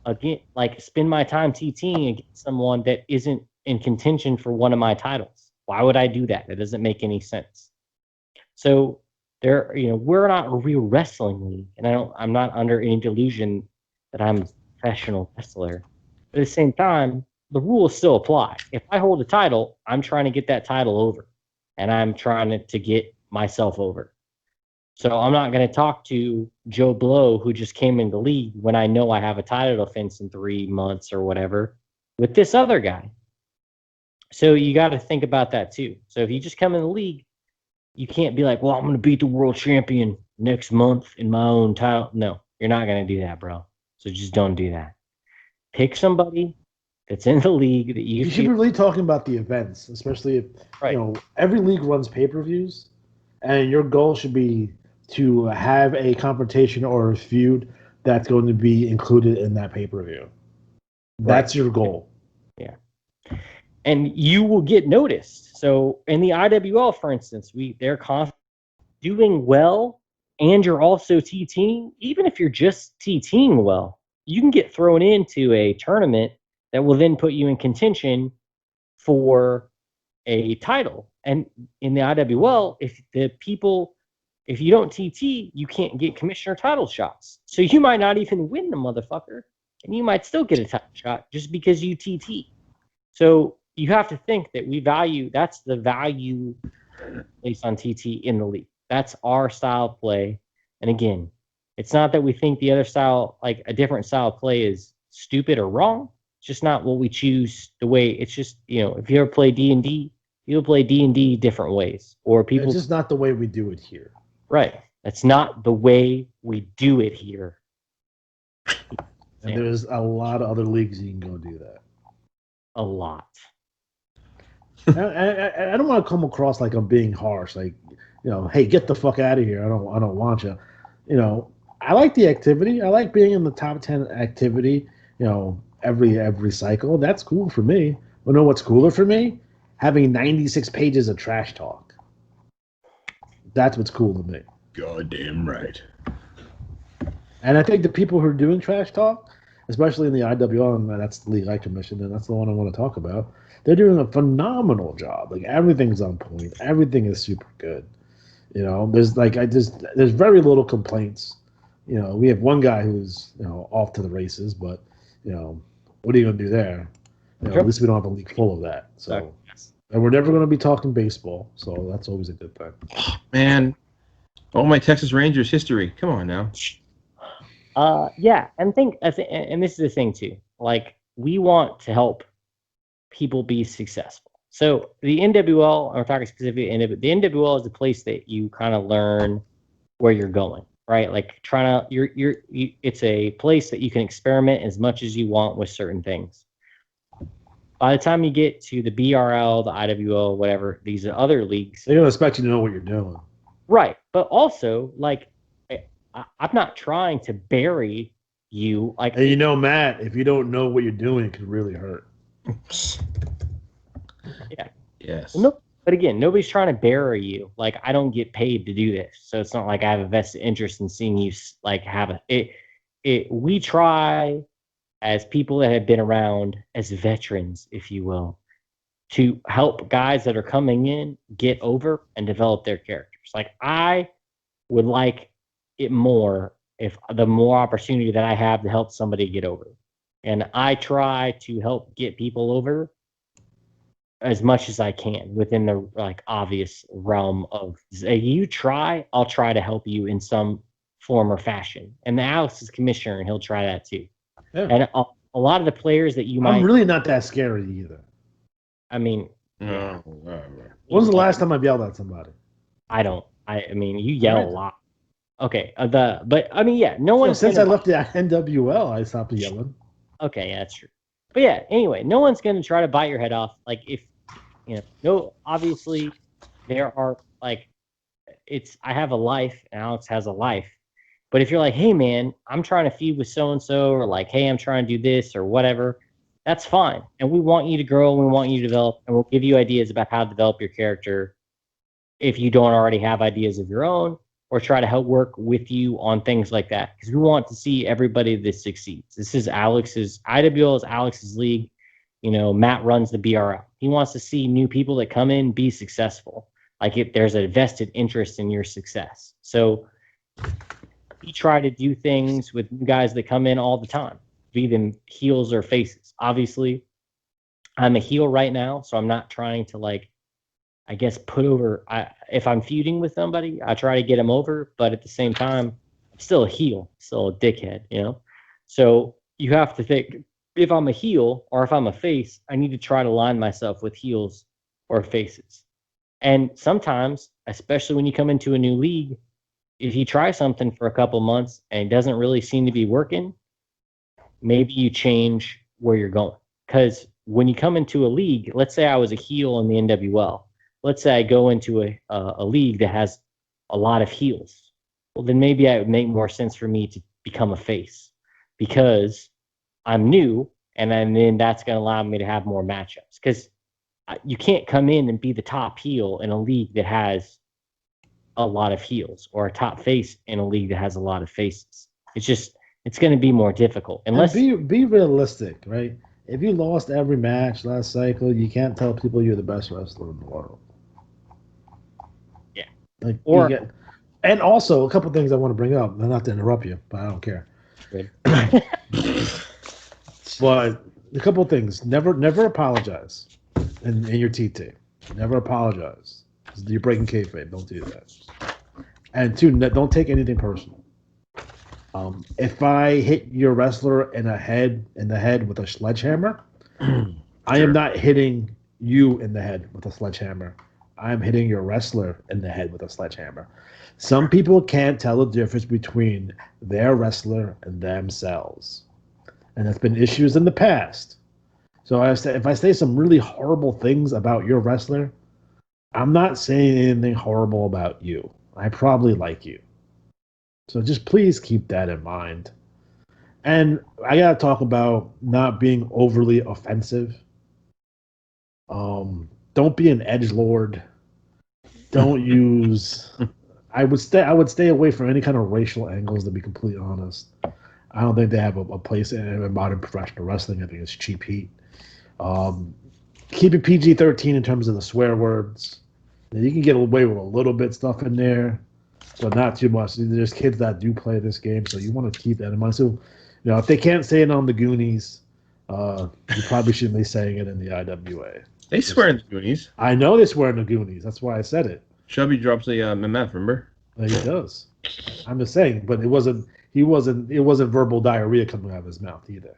again, like spend my time TTing against someone that isn't in contention for one of my titles. Why would I do that? That doesn't make any sense. So we're not a real wrestling league, and I'm not under any delusion that I'm a professional wrestler. But at the same time, the rules still apply. If I hold a title, I'm trying to get that title over, and I'm trying to get myself over. So I'm not going to talk to Joe Blow, who just came in the league, when I know I have a title defense in 3 months or whatever, with this other guy. So you got to think about that too. So if you just come in the league, you can't be like, well, I'm going to beat the world champion next month in my own title. No, you're not going to do that, bro. So just don't do that. Pick somebody that's in the league that you should be really talking about the events, especially if every league runs pay-per-views, and your goal should be to have a confrontation or a feud that's going to be included in that pay-per-view. That's your goal. Yeah. And you will get noticed. So in the IWL, for instance, they're constantly doing well and you're also TTing, even if you're just TTing well, you can get thrown into a tournament that will then put you in contention for a title. And in the IWL, if you don't TT, you can't get commissioner title shots. So you might not even win the motherfucker, and you might still get a title shot just because you TT. So you have to think that that's the value based on TT in the league. That's our style of play. And again, it's not that we think the other style, like a different style of play, is stupid or wrong. It's just not what we choose. The way it's just, if you ever play D&D, you'll play D&D different ways, or people. It's just not the way we do it here. Right. That's not the way we do it here. And there's a lot of other leagues you can go do that. A lot. I don't want to come across like I'm being harsh, like, hey, get the fuck out of here. I don't want you. I like the activity. I like being in the top 10 activity. Every cycle. That's cool for me. But know what's cooler for me? Having 96 pages of trash talk. That's what's cool to me. Goddamn right. And I think the people who are doing trash talk, especially in the IWL, and that's the league I commissioned, and that's the one I want to talk about, they're doing a phenomenal job. Like, everything's on point. Everything is super good. There's there's very little complaints. We have one guy who's off to the races, but what are you gonna do there? Sure. At least we don't have a league full of that. So, and we're never gonna be talking baseball, so that's always a good thing. Man, all my Texas Rangers history. Come on now. Yeah, and and this is the thing too. Like, we want to help people be successful. So the NWL, I'm talking specifically NWL. The NWL is a place that you kind of learn where you're going, right? Like, it's a place that you can experiment as much as you want with certain things. By the time you get to the BRL, the IWL, whatever, these other leagues, they're gonna expect you to know what you're doing, right? But also, like, I'm not trying to bury you. Like, and Matt, if you don't know what you're doing, it could really hurt. Yeah. Yes. No, but again, nobody's trying to bury you. Like, I don't get paid to do this, so it's not like I have a vested interest in seeing you like have it. We try, as people that have been around, as veterans, if you will, to help guys that are coming in get over and develop their characters. Like, I would like it more if the more opportunity that I have to help somebody get over. And I try to help get people over as much as I can within the obvious realm of you try, I'll try to help you in some form or fashion. And Alex is commissioner, and he'll try that too. Yeah. And a lot of the players that you might, I'm really not that scary either. I mean, No. When's the last time I've yelled at somebody? I don't. I mean, you yell a lot. Okay. But I mean, yeah, no one. Since I left the NWL, I stopped yelling. Okay, yeah, that's true. But yeah, anyway, no one's going to try to bite your head off. Like, if no, obviously there are I have a life, and Alex has a life. But if you're like, hey man, I'm trying to feud with so and so, or like, hey, I'm trying to do this or whatever, that's fine. And we want you to grow, and we want you to develop, and we'll give you ideas about how to develop your character if you don't already have ideas of your own, or try to help work with you on things like that, because we want to see everybody that succeeds. This is Alex's IWL is Alex's league. Matt runs the BRL. He wants to see new people that come in be successful. Like, if there's a vested interest in your success. So we try to do things with guys that come in all the time, be them heels or faces. Obviously, I'm a heel right now, so I'm not trying to I guess put over. If I'm feuding with somebody, I try to get them over, but at the same time, I'm still a heel, still a dickhead, So you have to think, if I'm a heel or if I'm a face, I need to try to line myself with heels or faces. And sometimes, especially when you come into a new league, if you try something for a couple months and it doesn't really seem to be working, maybe you change where you're going. Because when you come into a league, let's say I was a heel in the NWL. Let's say I go into a league that has a lot of heels. Well, then maybe it would make more sense for me to become a face, because I'm new, and then that's going to allow me to have more matchups. Because you can't come in and be the top heel in a league that has a lot of heels or a top face in a league that has a lot of faces. It's going to be more difficult unless be realistic, right? If you lost every match last cycle, you can't tell people you're the best wrestler in the world. Yeah. Like Or- you get, and also a couple things I want to bring up. Not to interrupt you, but I don't care. Good. But a couple of things. Never apologize in your TT. Never apologize. You're breaking kayfabe. Don't do that. And two, don't take anything personal. If I hit your wrestler in the head with a sledgehammer, I am not hitting you in the head with a sledgehammer. I'm hitting your wrestler in the head with a sledgehammer. Some people can't tell the difference between their wrestler and themselves. And there's been issues in the past. So if I say some really horrible things about your wrestler, I'm not saying anything horrible about you. I probably like you. So just please keep that in mind. And I got to talk about not being overly offensive. Don't be an edgelord. Don't use. I would stay away from any kind of racial angles. To be completely honest, I don't think they have a place in modern professional wrestling. I think it's cheap heat. Keep it PG-13 in terms of the swear words. You can get away with a little bit stuff in there, but not too much. There's kids that do play this game, so you want to keep that in mind. So, if they can't say it on the Goonies, you probably shouldn't be saying it in the IWA. They swear in the Goonies. I know they swear in the Goonies. That's why I said it. Chubby drops the MF, remember? He does. I'm just saying, but it wasn't verbal diarrhea coming out of his mouth either.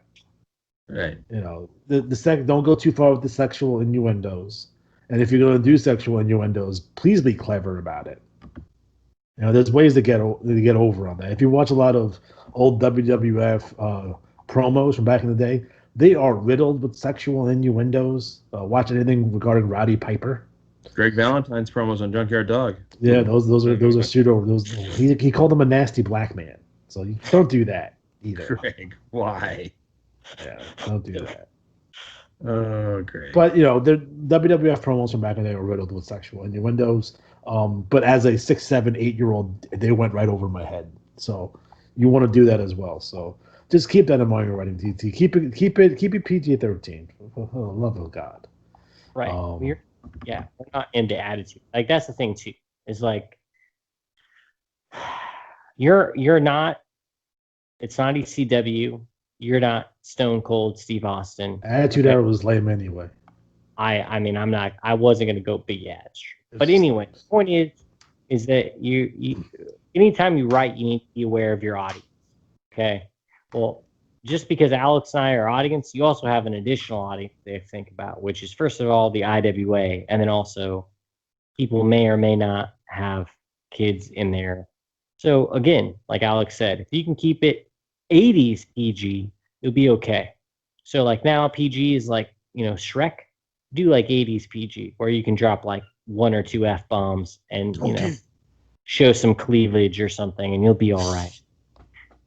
Right. Don't go too far with the sexual innuendos. And if you're going to do sexual innuendos, please be clever about it. There's ways to get over on that. If you watch a lot of old WWF promos from back in the day, they are riddled with sexual innuendos. Watch anything regarding Roddy Piper. Greg Valentine's promos on Junkyard Dog. Yeah, those are pseudo. He called him a nasty black man. So you don't do that either. Greg, why? Yeah, don't do that. Oh, great. But the WWF promos from back in the day were riddled with sexual innuendos. But as a 6, 7, 8-year-old, they went right over my head. So you want to do that as well. So just keep that in mind when you're writing TT. Keep it PG-13. For the love of God. Right. We're not into attitude. Like that's the thing too. Is like you're not. It's not ECW. You're not Stone Cold Steve Austin. Attitude Era was lame anyway. I mean, I'm not. I wasn't going to go big ads. But anyway, the point is that you anytime you write, you need to be aware of your audience. Okay. Well, just because Alex and I are audience, you also have an additional audience to think about, which is first of all the IWA, and then also people may or may not have kids in there. So again, like Alex said, if you can keep it 80s PG, you'll be okay. So like now PG is like, Shrek, do like 80s PG, where you can drop like 1 or 2 F-bombs and, show some cleavage or something, and you'll be all right.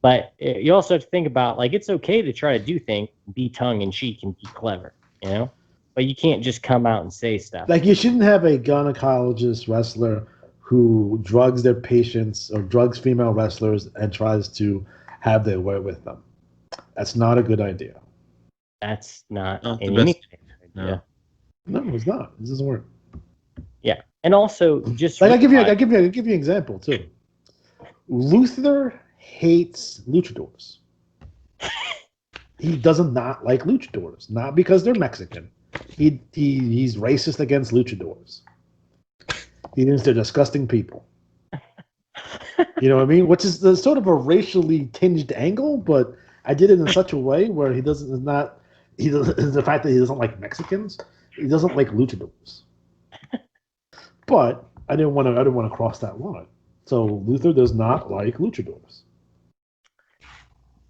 But you also have to think about, like, it's okay to try to do things, be tongue-in-cheek and be clever, But you can't just come out and say stuff. Like, you shouldn't have a gynecologist wrestler who drugs their patients or drugs female wrestlers and tries to have their way with them. That's not a good idea. That's not the in best. any idea. No, it's not. This doesn't work. Yeah, and also just like I give you an example too. Luther hates luchadors. He doesn't not like luchadors, not because they're Mexican. He's racist against luchadors. He thinks they're disgusting people. You know what I mean? Which is sort of a racially tinged angle, but I did it in such a way where the fact that he doesn't like Mexicans, he doesn't like luchadors. But I didn't want to cross that line. So Luther does not like luchadors.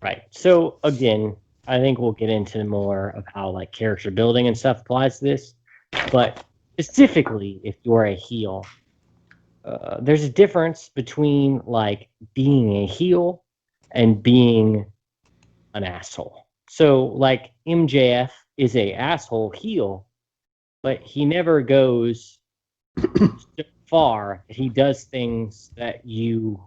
Right. So again, I think we'll get into more of how like character building and stuff applies to this. But specifically, if you're a heel, there's a difference between like being a heel and being an asshole. So like MJF is a asshole heel, but he never goes far that he does things that you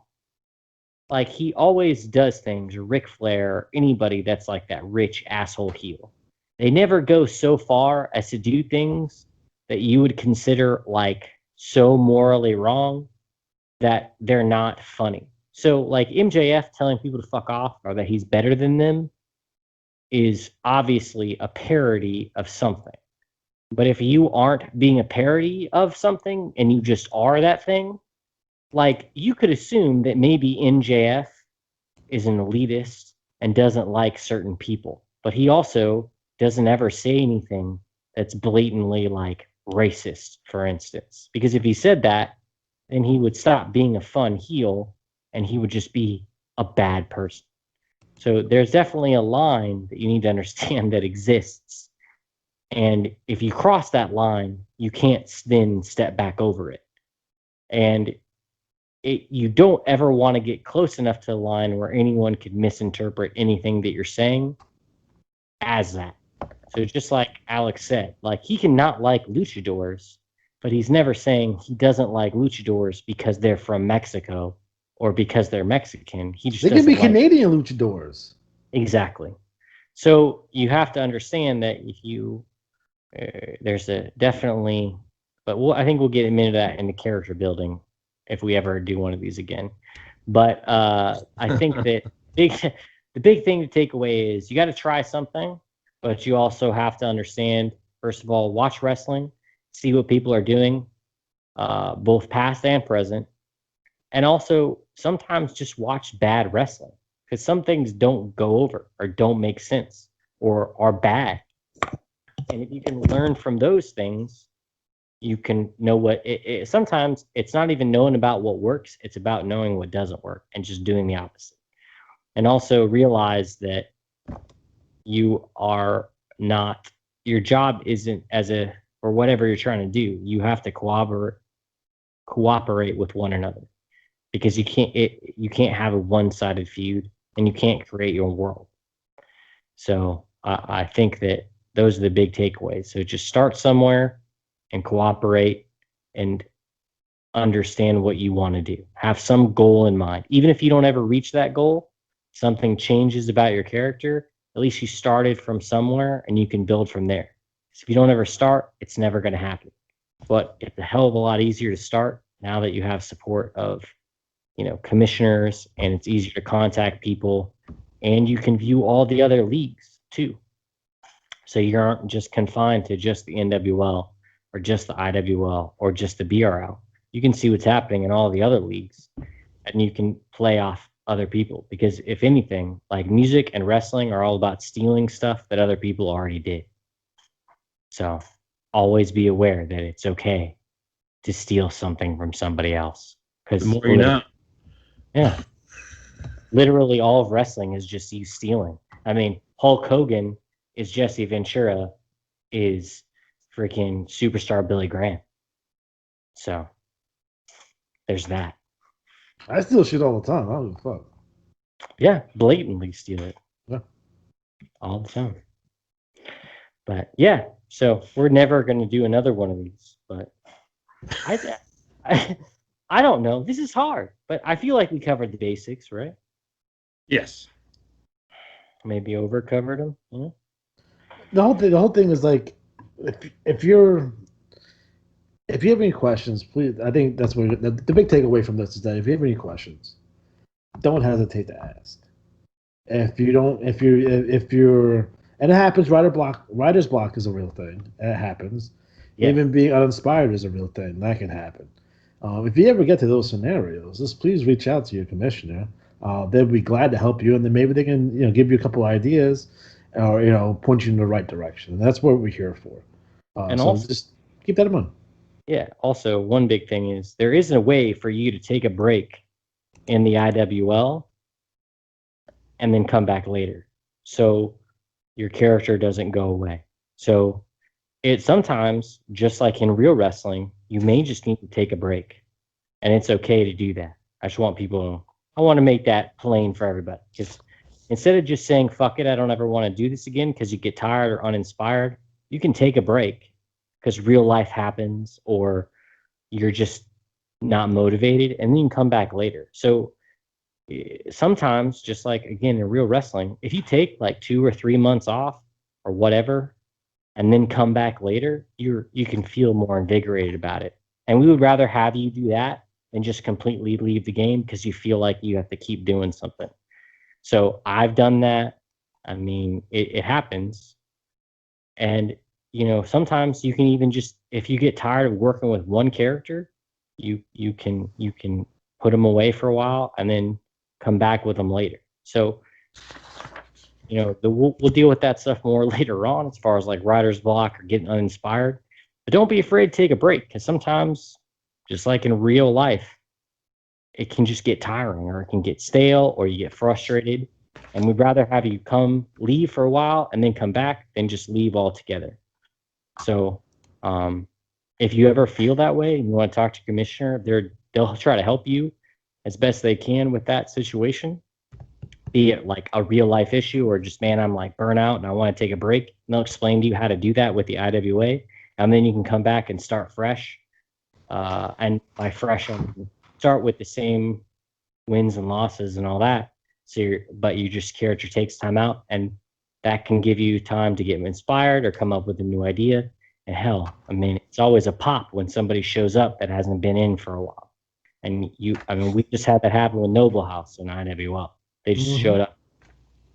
like. He always does things, or Ric Flair, or anybody that's like that rich asshole heel. They never go so far as to do things that you would consider like so morally wrong that they're not funny. So, like MJF telling people to fuck off or that he's better than them is obviously a parody of something. But if you aren't being a parody of something and you just are that thing, like you could assume that maybe MJF is an elitist and doesn't like certain people, but he also doesn't ever say anything that's blatantly like racist, for instance. Because if he said that, then he would stop being a fun heel and he would just be a bad person. So there's definitely a line that you need to understand that exists. And if you cross that line, you can't then step back over it. And you don't ever want to get close enough to the line where anyone could misinterpret anything that you're saying as that. So just like Alex said, like he can not like luchadors, but he's never saying he doesn't like luchadors because they're from Mexico or because they're Mexican. He just They can doesn't be like Canadian luchadors. exactly. So you have to understand that if you there's a definitely, but I think we'll get a minute of that in the character building if we ever do one of these again. But I think that the big thing to take away is you got to try something, but you also have to understand, first of all, watch wrestling, see what people are doing, both past and present, and also sometimes just watch bad wrestling because some things don't go over or don't make sense or are bad. And if you can learn from those things, you can know what sometimes it's not even knowing about what works, it's about knowing what doesn't work and just doing the opposite. And also realize that you are not, your job isn't as a, or whatever you're trying to do, you have to cooperate with one another because you can't have a one-sided feud and you can't create your own world. So I think that those are the big takeaways. So just start somewhere and cooperate and understand what you want to do. Have some goal in mind. Even if you don't ever reach that goal, something changes about your character, at least you started from somewhere and you can build from there. So if you don't ever start, it's never going to happen. But it's a hell of a lot easier to start now that you have support of, commissioners, and it's easier to contact people, and you can view all the other leagues too. So you aren't just confined to just the NWL or just the IWL or just the BRL. You can see what's happening in all the other leagues, and you can play off other people. Because if anything, like music and wrestling are all about stealing stuff that other people already did. So always be aware that it's okay to steal something from somebody else. The more you know. Yeah. Literally all of wrestling is just you stealing. I mean, Hulk Hogan is Jesse Ventura is freaking superstar Billy Graham. So there's that. I steal shit all the time. I don't give a fuck. Yeah, blatantly steal it. Yeah. All the time. But yeah, so we're never going to do another one of these. But I don't know. This is hard, but I feel like we covered the basics, right? Yes. Maybe over covered them. Yeah. The whole thing is like, if you have any questions, please. I think that's what the big takeaway from this is that if you have any questions, don't hesitate to ask. If you're, and it happens. Writer's block is a real thing. It happens. Yeah. Even being uninspired is a real thing. That can happen. If you ever get to those scenarios, just please reach out to your commissioner. They'll be glad to help you, and then maybe they can give you a couple ideas, or point you in the right direction. And that's what we're here for. And so also, just keep that in mind. yeah. Also, one big thing is there isn't a way for you to take a break in the IWL and then come back later, so your character doesn't go away. So it sometimes, just like in real wrestling, you may just need to take a break, and it's okay to do that. I just want people. I want to make that plain for everybody, because instead of just saying "fuck it," I don't ever want to do this again because you get tired or uninspired. You can take a break because real life happens, or you're just not motivated, and then you can come back later. So sometimes, just like again in real wrestling, if you take like 2 or 3 months off or whatever, and then come back later, you can feel more invigorated about it. And we would rather have you do that than just completely leave the game because you feel like you have to keep doing something. So I've done that. I mean, it happens. And sometimes you can even just, if you get tired of working with one character, you can put them away for a while and then come back with them later. So we'll deal with that stuff more later on as far as like writer's block or getting uninspired. But don't be afraid to take a break, because sometimes, just like in real life, it can just get tiring, or it can get stale, or you get frustrated. And we'd rather have you leave for a while and then come back than just leave altogether. So if you ever feel that way and you want to talk to your commissioner, they'll try to help you as best they can with that situation, be it like a real life issue or just, man, I'm like burnout and I want to take a break. And they'll explain to you how to do that with the IWA. And then you can come back and start fresh. And by fresh, I mean start with the same wins and losses and all that. But your character takes time out, and that can give you time to get inspired or come up with a new idea. And hell, I mean, it's always a pop when somebody shows up that hasn't been in for a while. And we just had that happen with Noble House and IWL. They just showed up,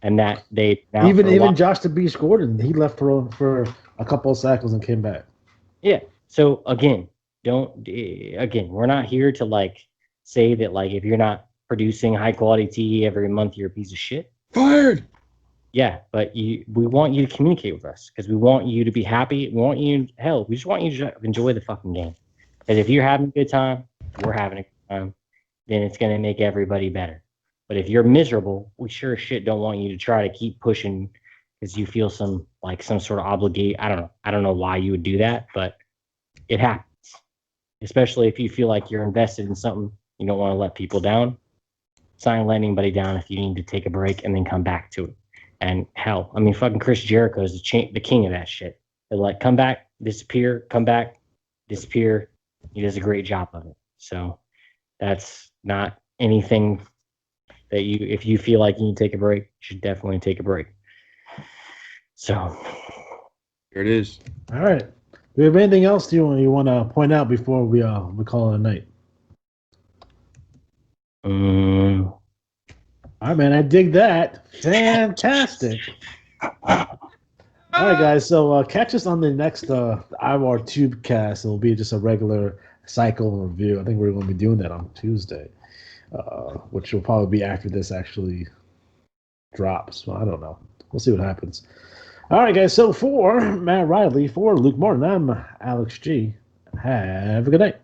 and that they now even Josh the Beast Gordon, he left for a couple of cycles and came back. Yeah. So again, we're not here to like say that like if you're not producing high quality TV every month, you're a piece of shit. Fired. Yeah, but we want you to communicate with us because we want you to be happy. We just want you to enjoy the fucking game. Because if you're having a good time, we're having a good time, then it's going to make everybody better. But if you're miserable, we sure as shit don't want you to try to keep pushing because you feel some sort of obligate. I don't know why you would do that, but it happens. Especially if you feel like you're invested in something, you don't want to let people down. It's not letting anybody down if you need to take a break and then come back to it. And hell, I mean, fucking Chris Jericho is the king of that shit. They're like, come back, disappear, come back, disappear. He does a great job of it. So that's not anything that if you feel like you need to take a break, you should definitely take a break. So here it is. All right. Do we have anything else you want to point out before we call it a night? All right, man. I dig that. Fantastic. All right, guys. So catch us on the next IWAR Tubecast. It'll be just a regular cycle review. I think we're going to be doing that on Tuesday, which will probably be after this actually drops. Well, I don't know. We'll see what happens. All right, guys. So for Matt Riley, for Luke Martin, I'm Alex G. Have a good night.